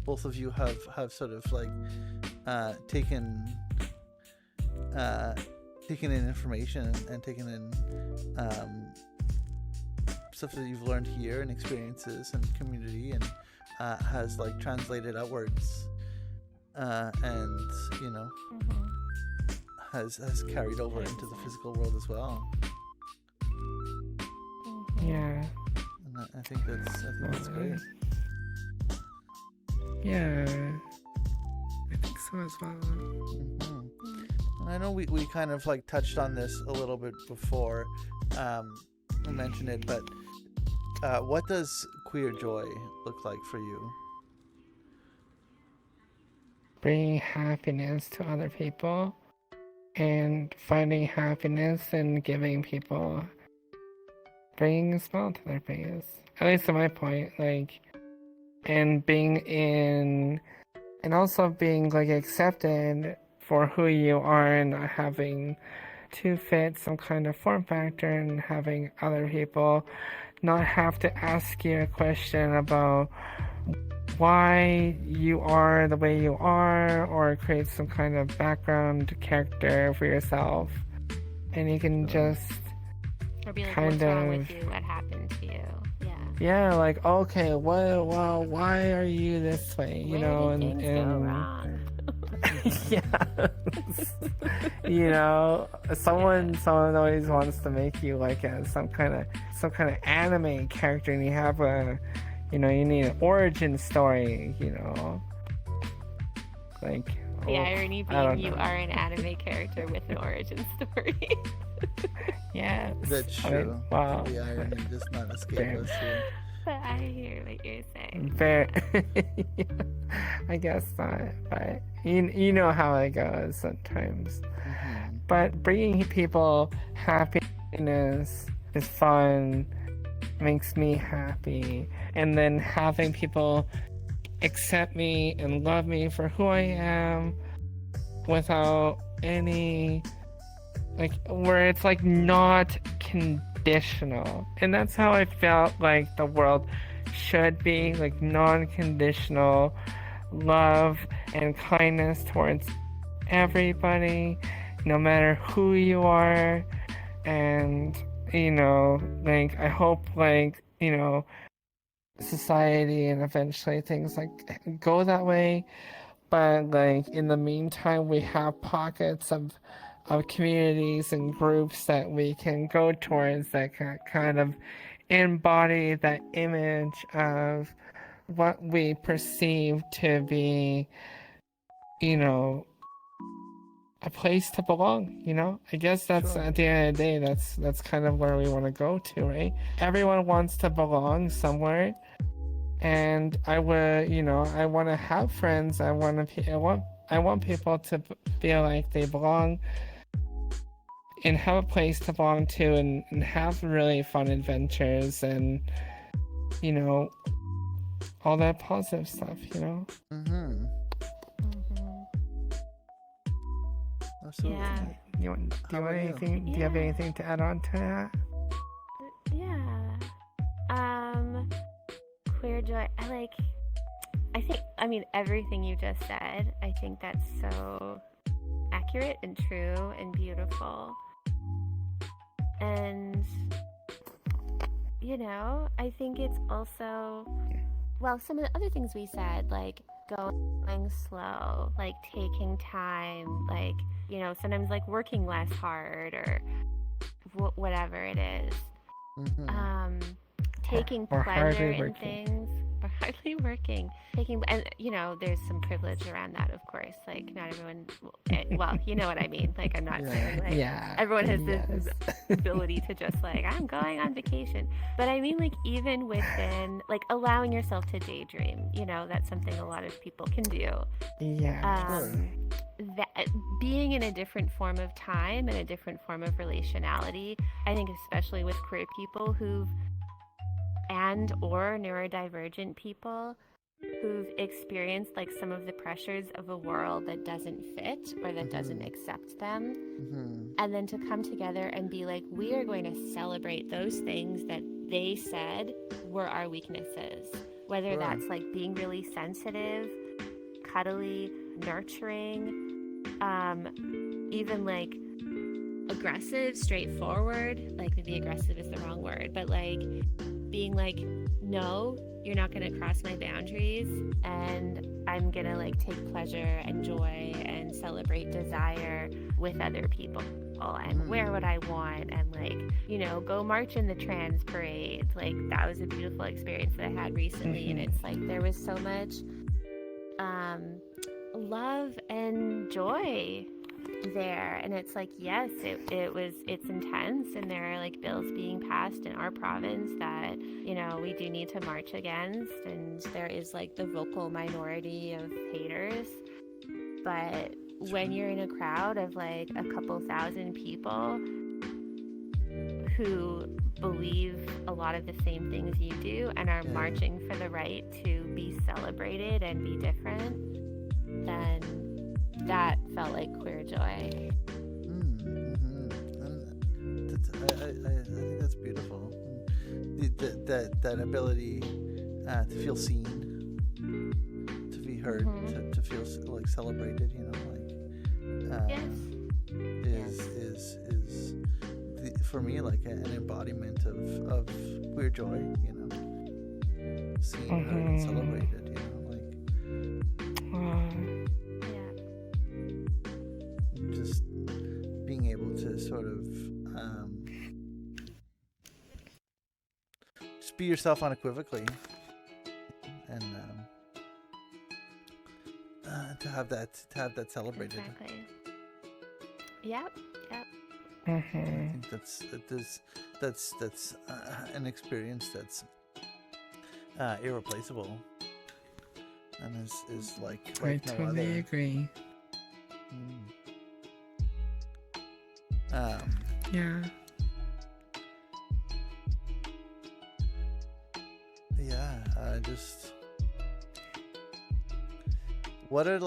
both of you have sort of like taken in information and taken in stuff that you've learned here and experiences and community, and has like translated outwards, and you know, has carried over into the physical world as well. Yeah. And I think that's great. Yeah. I think so as well. And I know we kind of like touched on this a little bit before, I mentioned it, but what does queer joy look like for you? Bringing happiness to other people and finding happiness in giving people, bringing a smile to their face. At least to my point, like, and being in, and also being like accepted for who you are, and not having to fit some kind of form factor, and having other people not have to ask you a question about why you are the way you are, or create some kind of background character for yourself, and you can just Or be like, kind what's wrong of- with you? What happened to you? yeah, like, okay, why are you this way, you know, Where did things go wrong? Yes. You know, someone always wants to make you like some kind of anime character, and you have you need an origin story, you know, like. The irony being you are an anime character with an origin story. Yes. That's true. Wow. The irony does not escape us here. But I hear what you're saying. Fair. I guess not, but you know how it goes sometimes. But bringing people happiness is fun, makes me happy, and then having people accept me and love me for who I am without any, like, where it's like not conditional. And that's how I felt like the world should be, like non-conditional love and kindness towards everybody, no matter who you are. And like I hope society and eventually things go that way. But in the meantime, we have pockets of communities and groups that we can go towards that can kind of embody that image of what we perceive to be, a place to belong. I guess that's Sure. at the end of the day, that's kind of where we want to go to, right? Everyone wants to belong somewhere, and I want to have friends. I want people to feel like they belong and have a place to belong to, and have really fun adventures, and all that positive stuff. Mm-hmm. Absolutely. Yeah. Do you about you? anything? Do you have anything to add on to that? Yeah. Queer joy. I mean, everything you just said, I think that's so accurate and true and beautiful. And, I think it's also, some of the other things we said, like going slow, like taking time, sometimes working less hard or whatever it is. Mm-hmm. Taking Or pleasure hardly in working. things, or hardly working. And there's some privilege around that, of course. Not everyone. Well, you know what I mean. I'm not saying everyone has this ability to just I'm going on vacation. But I mean, even within allowing yourself to daydream. That's something a lot of people can do. Yeah. That being in a different form of time and a different form of relationality, I think especially with queer people or neurodivergent people who've experienced some of the pressures of a world that doesn't fit or that doesn't accept them, and then to come together and be we are going to celebrate those things that they said were our weaknesses, whether that's being really sensitive, cuddly, nurturing, even aggressive, straightforward. Maybe aggressive is the wrong word, but being no, you're not going to cross my boundaries, and I'm going to take pleasure and joy and celebrate desire with other people and wear what I want and go march in the trans parade. That was a beautiful experience that I had recently, and it's there was so much love and joy there, and it's yes, it's intense, and there are bills being passed in our province that we do need to march against, and there is the vocal minority of haters, but when you're in a crowd of a couple thousand people who believe a lot of the same things you do and are marching for the right to be celebrated and be different, then that felt like queer joy. I think that's beautiful. That ability to feel seen, to be heard, to feel celebrated. Is for me an embodiment of queer joy. Seen, heard, and celebrated. Just being able to sort of just be yourself unequivocally, and to have that celebrated. Exactly. Yep. I think that's an experience that's irreplaceable, and is I no totally other. agree. Yeah. Just what are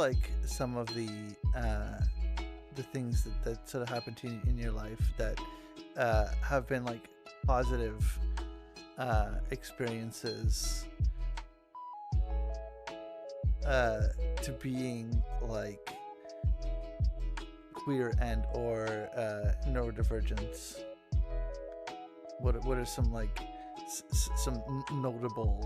some of the things that sort of happened to you in your life that have been positive experiences to being queer and or neurodivergent? what are some like some notable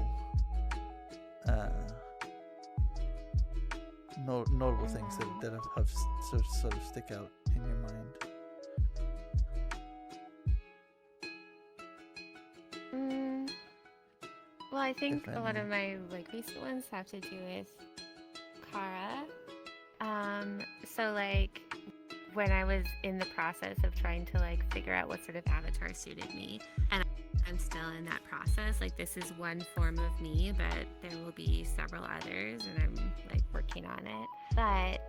notable things that have sort of stick out in your mind? Well, I think If a lot any. of my like recent ones have to do with Kara. So like when I was in the process of trying to like figure out what sort of avatar suited me, and I'm still in that process. Like this is one form of me, but there will be several others, and I'm like working on it. But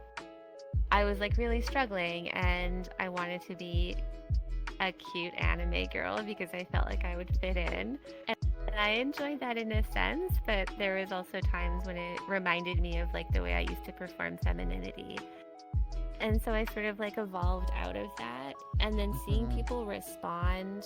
I was like really struggling, and I wanted to be a cute anime girl because I felt like I would fit in. And I enjoyed that in a sense, but there was also times when it reminded me of like the way I used to perform femininity. And so I sort of like evolved out of that. And then seeing people respond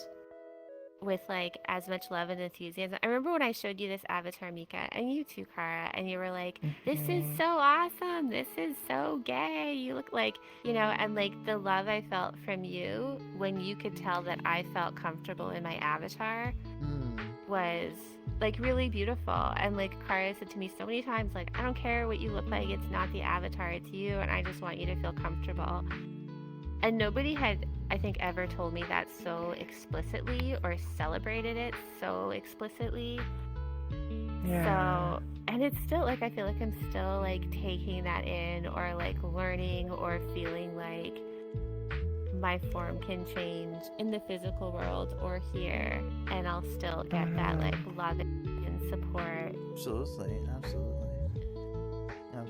with like as much love and enthusiasm. I remember when I showed you this avatar, Mika, and you too, Kara, and you were like, this is so awesome. This is so gay. You look like, you know, and like the love I felt from you when you could tell that I felt comfortable in my avatar was like really beautiful. And like Kara said to me so many times, like, I don't care what you look like. It's not the avatar, it's you. And I just want you to feel comfortable. And nobody had, I think, ever told me that so explicitly or celebrated it so explicitly. Yeah. So, and it's still like, I feel like I'm still like taking that in or like learning or feeling like my form can change in the physical world or here, and I'll still get that like love and support. Absolutely.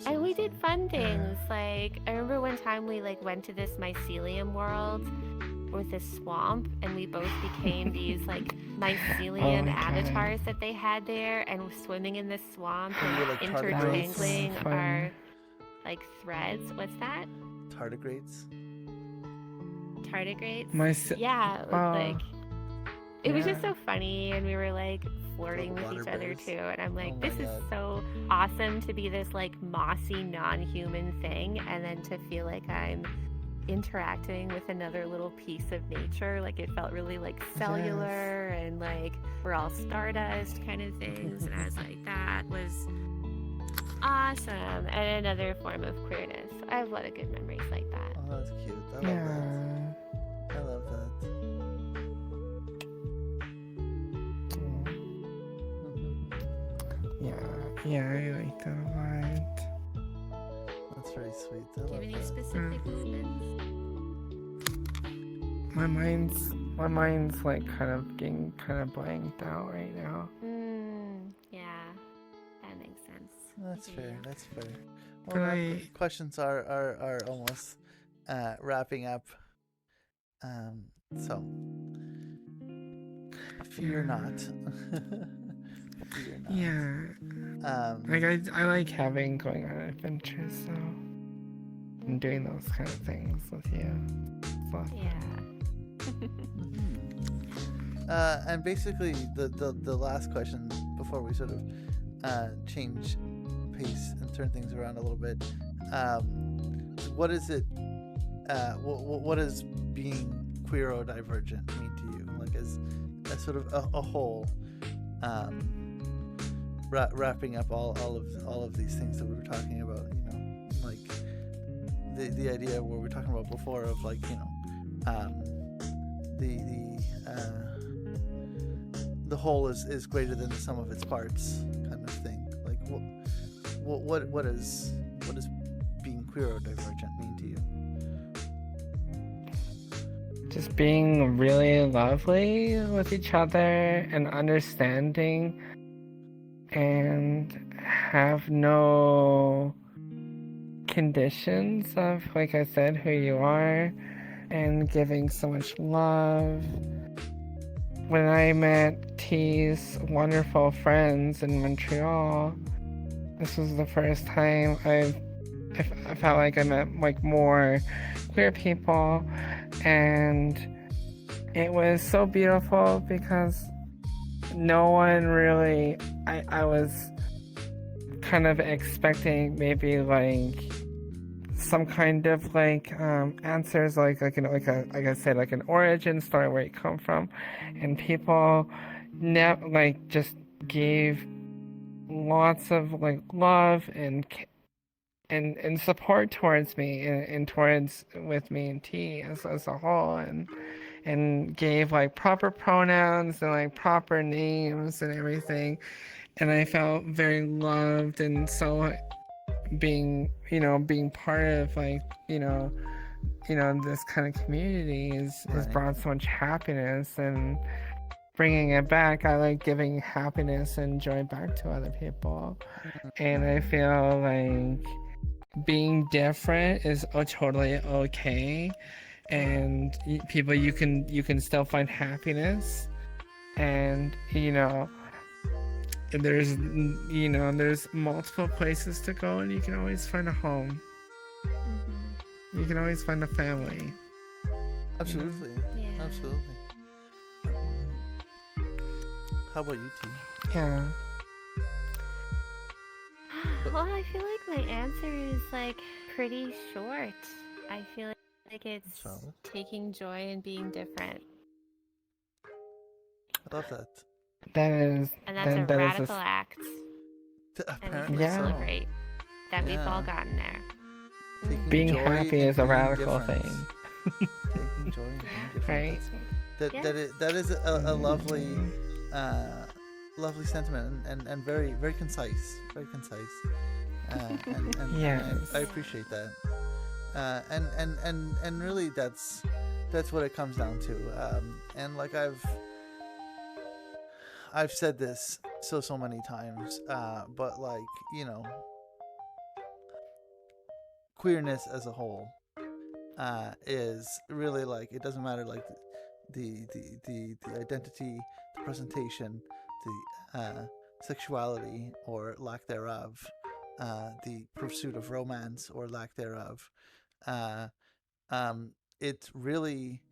And we did fun things. Like I remember one time we like went to this mycelium world with this swamp, and we both became these like mycelium avatars that they had there, and we're swimming in this swamp And and you were, like, intertangling tardigrades? our like threads. What's that? Tardigrades. Tardigrades? Yeah, like it was just so funny, and we were like flirting with Little each water other bears. too, and I'm like, Oh my this is God. so awesome to be this like mossy non-human thing, and then to feel like I'm interacting with another little piece of nature. Like it felt really like cellular and like we're all stardust kind of things, and I was like, that was awesome. And another form of queerness. I have a lot of good memories like that. Oh, that's cute. I love that. I love that. Yeah, I like that a lot. That's very sweet. I Do you have love any that. specific moments? My mind's like kind of getting kind of blanked out right now. Yeah, that makes sense. That's Yeah. fair. That's fair. But Well, I- questions are almost wrapping up. So fear not. Fear not. Yeah. Like I like going on adventures, so and doing those kind of things with you. It's a lot of fun. Yeah. And basically, the last question before we sort of change pace and turn things around a little bit. What is it? What does being queerodivergent mean to you? Like as sort of a whole, wrapping up all of these things that we were talking about. You know, like the idea what we were talking about before of like, you know, the whole is greater than the sum of its parts kind of thing. Like what does being queerodivergent mean to you? Just being really lovely with each other and understanding and have no conditions of, like I said, who you are, and giving so much love. When I met T's wonderful friends in Montreal, this was the first time I felt like I met like more queer people, and it was so beautiful because no one really, I was kind of expecting maybe like some kind of like answers, like like I said, like an origin story where you come from, and people just gave lots of like love and support towards me and towards with me and T as a whole, and gave like proper pronouns and like proper names and everything, and I felt very loved. And so being part of like this kind of community is brought so much happiness, and bringing it back, I like giving happiness and joy back to other people. And I feel like being different is totally okay, and people, you can still find happiness, and there's multiple places to go, and you can always find a home. You can always find a family. Absolutely. Yeah. Absolutely. How about you, T? Yeah. Well, I feel like my answer is like pretty short. I feel like it's Solid. taking joy in being different. I love that. And that's a radical act. And we Apparently can Yeah. celebrate that we've all Yeah. gotten there. Taking being joy happy in is a being radical different. thing. Taking joy in being different. Right. That is a lovely lovely sentiment, and very very concise. Very concise. And Yes. I appreciate that. And really that's what it comes down to. And like I've said this so many times, but like, queerness as a whole is really like, it doesn't matter like the identity, the presentation, the sexuality or lack thereof, the pursuit of romance or lack thereof. It's really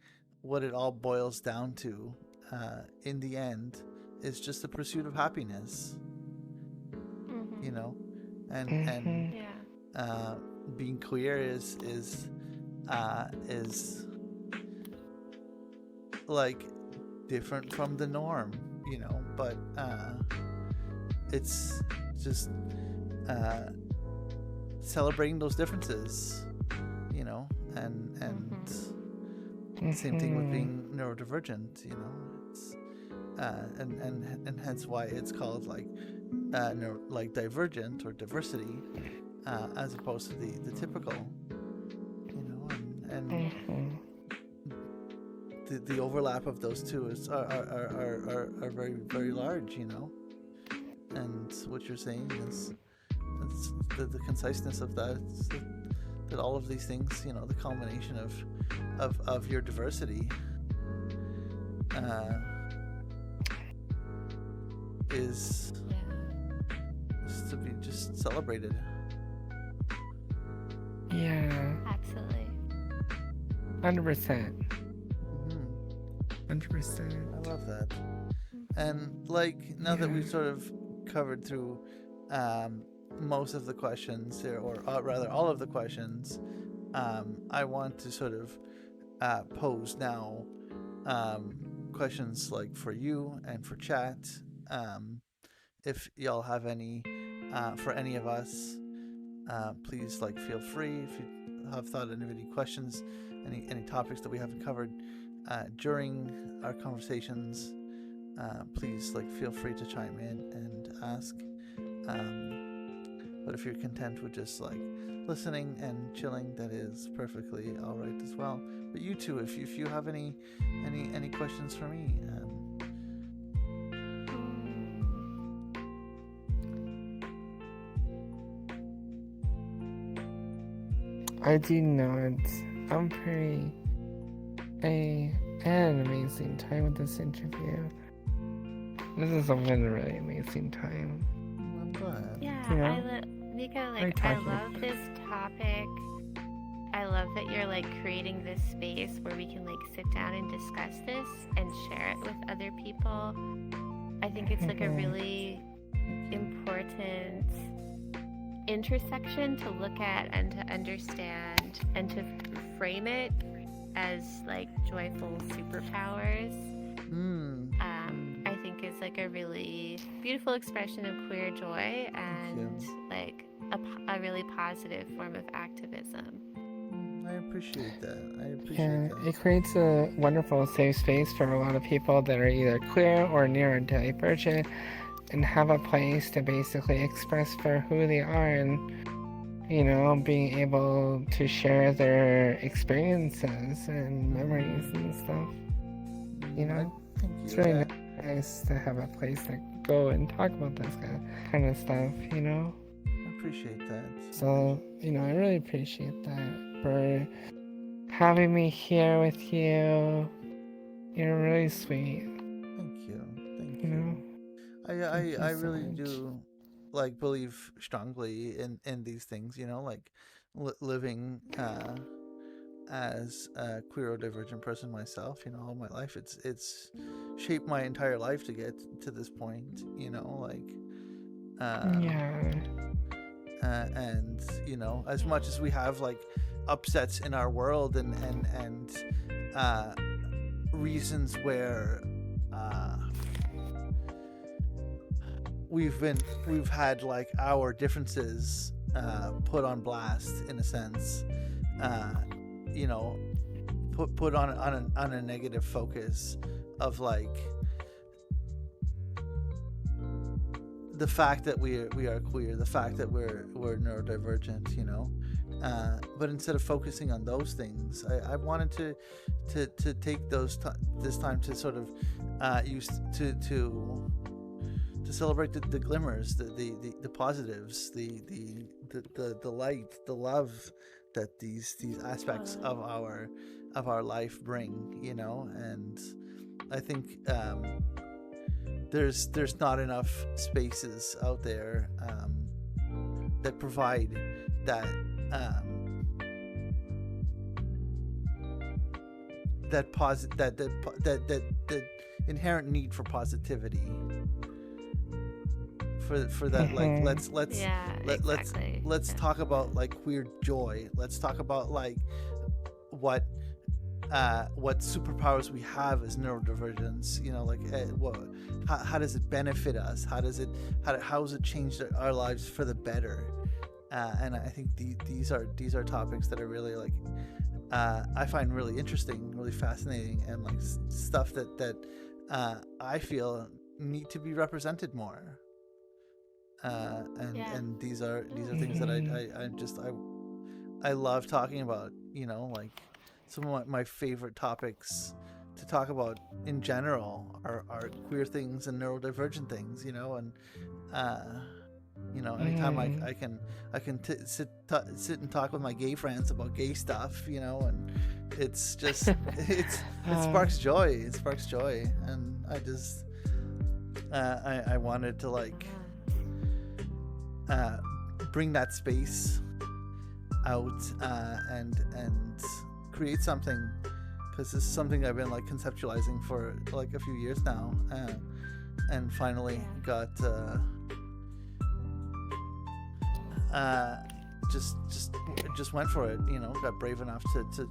what it all boils down to in the end is just the pursuit of happiness, and Yeah. being queer is like different from the norm, but it's just celebrating those differences, and same thing with being neurodivergent, it's and hence why it's called like divergent or diversity, as opposed to the typical, and the overlap of those two are very very large, and what you're saying is the conciseness of that, that all of these things, the culmination of your diversity is to be just celebrated. Yeah. Absolutely. 100%. 100%. I love that. And like, now that we've sort of covered through most of the questions here, or rather all of the questions, I want to sort of pose now questions like for you and for chat. If y'all have any for any of us, please like feel free. If you have thought of any questions, any topics that we haven't covered during our conversations, please like feel free to chime in and ask. But if you're content with just like listening and chilling, that is perfectly all right as well. But you too, if you have any questions for me. I do not. I had an amazing time with this interview. This has been a really amazing time. I'm glad. Yeah, Mika, like, I love this topic. I love that you're like creating this space where we can like sit down and discuss this and share it with other people. I think it's like a really important intersection to look at and to understand and to frame it as like joyful superpowers. I think is like a really beautiful expression of queer joy and like a really positive form of activism. I appreciate that. That. It creates a wonderful safe space for a lot of people that are either queer or neurodivergent and have a place to basically express for who they are and, you know, being able to share their experiences and memories and stuff. You know? It's really nice to have a place to go and talk about this kind of stuff, you know? I appreciate that. So, you know, I really appreciate that for having me here with you. You're really sweet. Thank you. You know? I really do like believe strongly in these things, you know, like living as a queerodivergent person myself, you know, all my life. It's shaped my entire life to get to this point, you know, like and you know, as much as we have like upsets in our world and reasons where we've had like our differences put on blast in a sense, you know, put on a negative focus of like the fact that we are queer, the fact that we're neurodivergent, you know. But instead of focusing on those things, I wanted to take this time to sort of use to celebrate the glimmers, the positives, the light, the love that these aspects of our life bring, you know. And I think there's not enough spaces out there that provide that that inherent need for positivity, for that, like let's talk about like queer joy. Let's talk about like what superpowers we have as neurodivergents, you know, like how does it benefit us? How does it change our lives for the better? And I think these are topics that are really like I find really interesting, really fascinating, and like stuff that I feel need to be represented more. And these are things that I love talking about, you know. Like some of my favorite topics to talk about in general are queer things and neurodivergent things, you know. And you know, anytime I can sit and talk with my gay friends about gay stuff, you know, and it's just it sparks joy. It sparks joy, and I just I wanted to like bring that space out and create something, because this is something I've been like conceptualizing for like a few years now, and finally got just went for it, you know. Got brave enough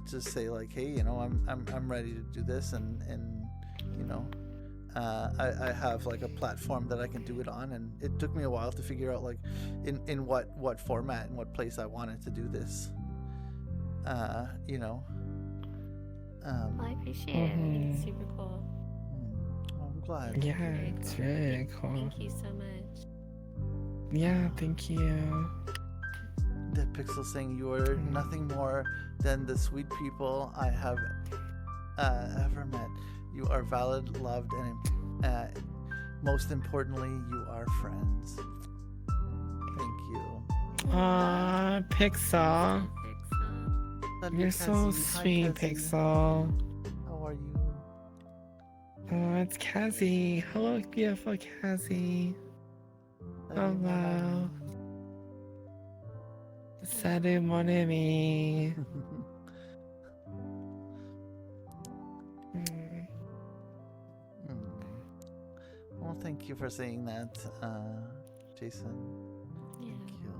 to say like, hey, you know, I'm ready to do this, and you know, I have like a platform that I can do it on, and it took me a while to figure out like in what format and what place I wanted to do this, you know. Well, I appreciate it. I think it's super cool. I'm glad. Yeah, it's really cool. Thank you so much. Yeah, thank you. Dead Pixel saying you are nothing more than the sweet people I have ever met. You are valid, loved, and most importantly, you are friends. Thank you. Aw, Pixel. You're so sweet, Pixel. How are you? Oh, it's Cassie. Hello, beautiful Cassie. Hello. Salut, mon ami. Well, thank you for saying that, Jason. Yeah. Thank you.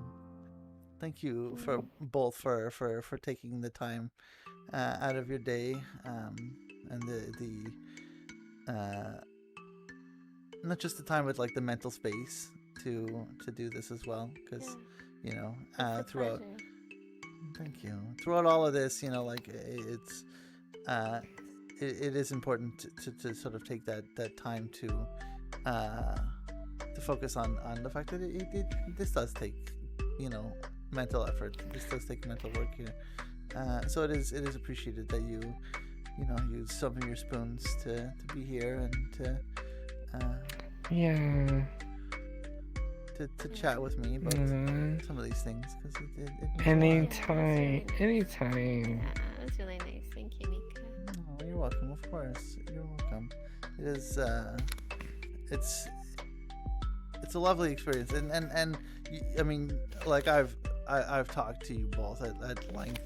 thank you for both for taking the time out of your day, and the not just the time, but like the mental space to do this as well, because Yeah, you know it's a throughout. pleasure. Thank you. Throughout all of this, you know, like it's uh, it is important to sort of take that time to focus on the fact that this does take, you know, mental effort. This does take mental work here. So it is appreciated that you know, use some of your spoons to be here and Yeah. to chat with me about some of these things, because it means a lot. Anytime. Yeah, Anytime. it was really nice. Thank you, Mika. Oh, you're welcome. Of course, you're welcome. It is. It's a lovely experience, and I mean, like I've talked to you both at length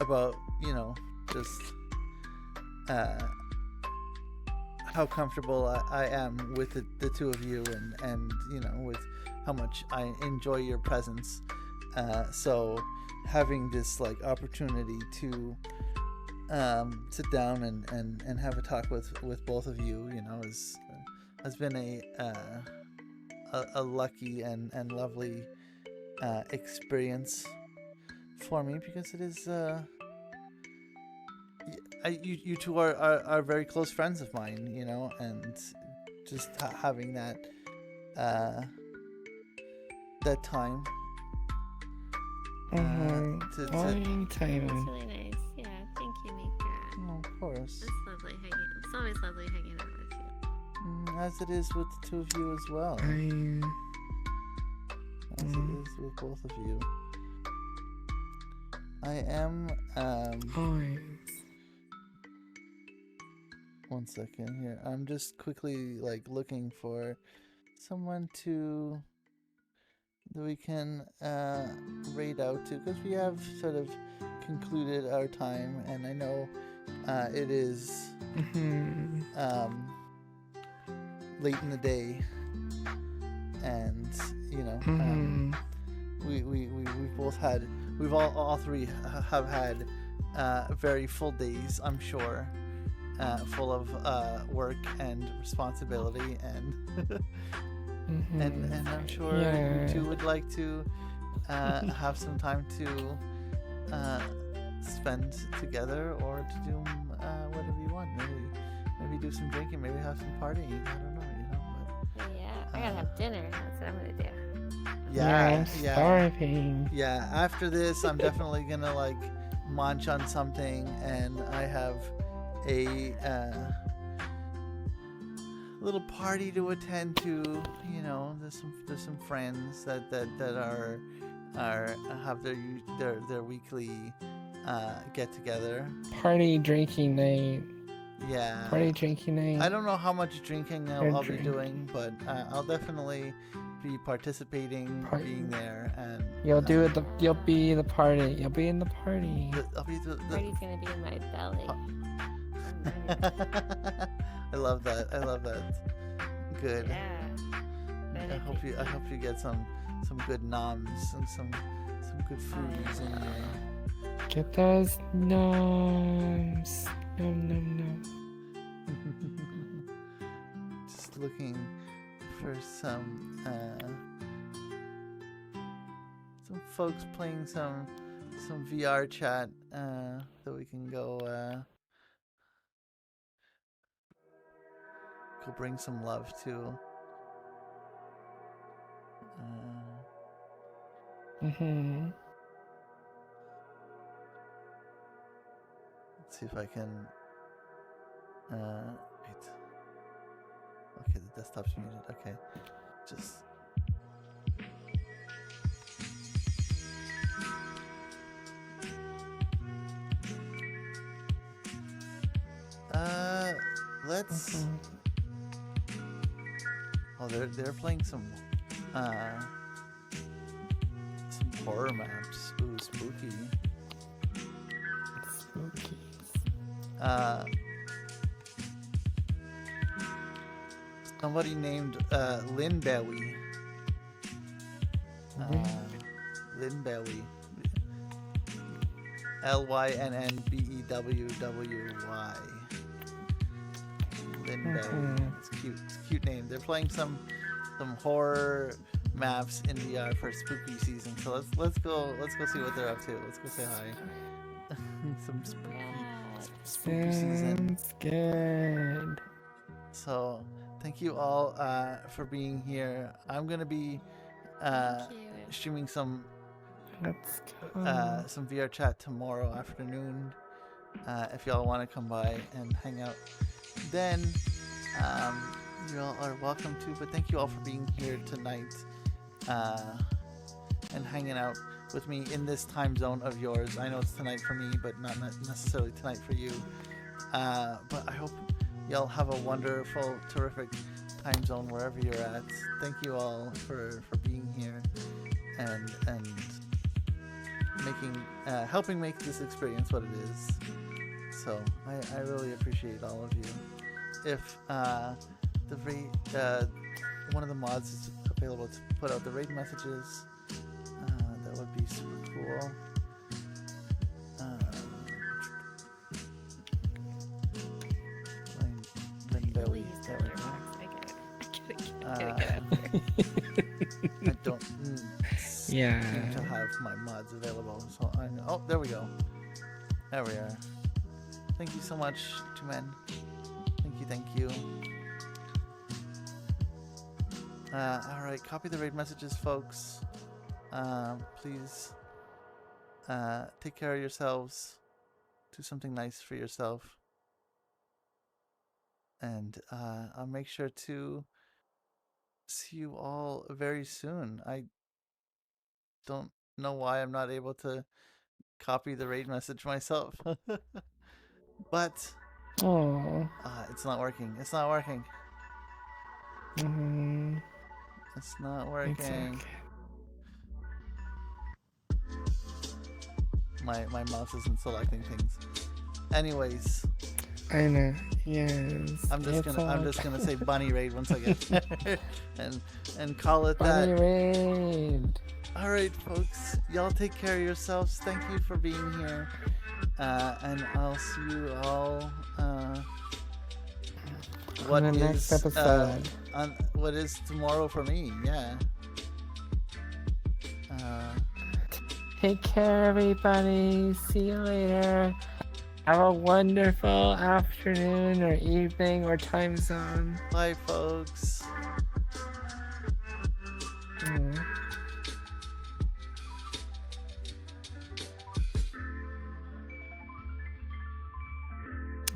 about, you know, just how comfortable I am with the two of you, and you know, with how much I enjoy your presence. So having this like opportunity to sit down and have a talk with both of you, you know, has been a lucky and lovely experience for me, because it is you two are very close friends of mine, you know, and just having that time Anytime. It's really nice. Yeah, thank you, Mika. oh, of course, It's lovely hanging. It's always lovely hanging out with you. as it is with the two of you as well, as it is with both of you. I am Always. one second here. I'm just quickly like looking for someone that we can raid out to, because we have sort of concluded our time, and I know it is late in the day, and you know, we've all three have had very full days, I'm sure, full of work and responsibility, and and I'm sure you two would like to have some time to spend together, or to do whatever you want. Maybe do some drinking, maybe have some partying. I don't know, you know. But Yeah, I gotta have dinner. That's what I'm gonna do. I'm starving. Yeah, after this, I'm definitely gonna like munch on something, and I have a little party to attend to. You know, there's some friends that have their weekly get together. Party drinking night. Yeah. Party drinking night. I don't know how much drinking I'll be doing, but I'll definitely be participating, being there, and You'll do it. You'll be the party. You'll be in the party. I'll be the Party's gonna be in my belly. I love that. Good. Yeah. I hope you get some good noms and some good foodies in there. Get those noms. Nom. Just looking for some folks playing some VR chat that we can go bring some love to. Let's see if I can. Wait. Okay, the desktop's muted. Okay, just. Let's. Oh, they're playing some horror maps. Ooh, spooky. Spooky. Somebody named Lynn Bowie Lynnbewy. Lynnbewwy. Lynnbewy. It's cute. It's a cute name. They're playing some horror maps in VR for spooky season. So let's go see what they're up to. Let's go say hi. Some spooky season. Sounds good. So thank you all for being here. I'm gonna be Thank you. streaming some Let's go. some VR chat tomorrow afternoon. If y'all want to come by and hang out, then you all are welcome to. But thank you all for being here tonight and hanging out with me in this time zone of yours. I know it's tonight for me, but not necessarily tonight for you. But I hope y'all have a wonderful, terrific time zone wherever you're at. Thank you all for being here and making helping make this experience what it is. So I really appreciate all of you. If the raid one of the mods is available to put out the raid messages, that would be super cool. Belly, there we go. I don't seem to have my mods available, so oh, there we go. There we are. Thank you so much, two men. Thank you. All right, copy the raid messages, folks. Please take care of yourselves. Do something nice for yourself. And I'll make sure to see you all very soon. I don't know why I'm not able to copy the raid message myself. But it's not working. It's not working. It's not working. My mouse isn't selecting things. Anyways, I know. Yes. I'm just gonna say bunny raid once I get there and call it bunny that. Raid. All right, folks. Y'all take care of yourselves. Thank you for being here. And I'll see you all on the next episode. What is tomorrow for me? Yeah. Take care, everybody. See you later. Have a wonderful afternoon or evening or time zone. Bye, folks.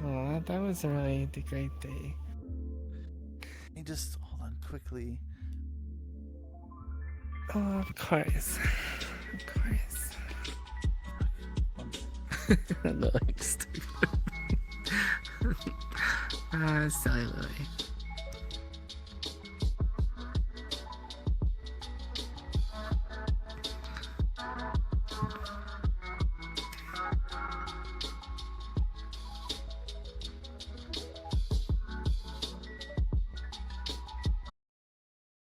Oh, that was a really great day. Let me just hold on quickly. Oh, of course. Of course. Like stupid. Silly Louie.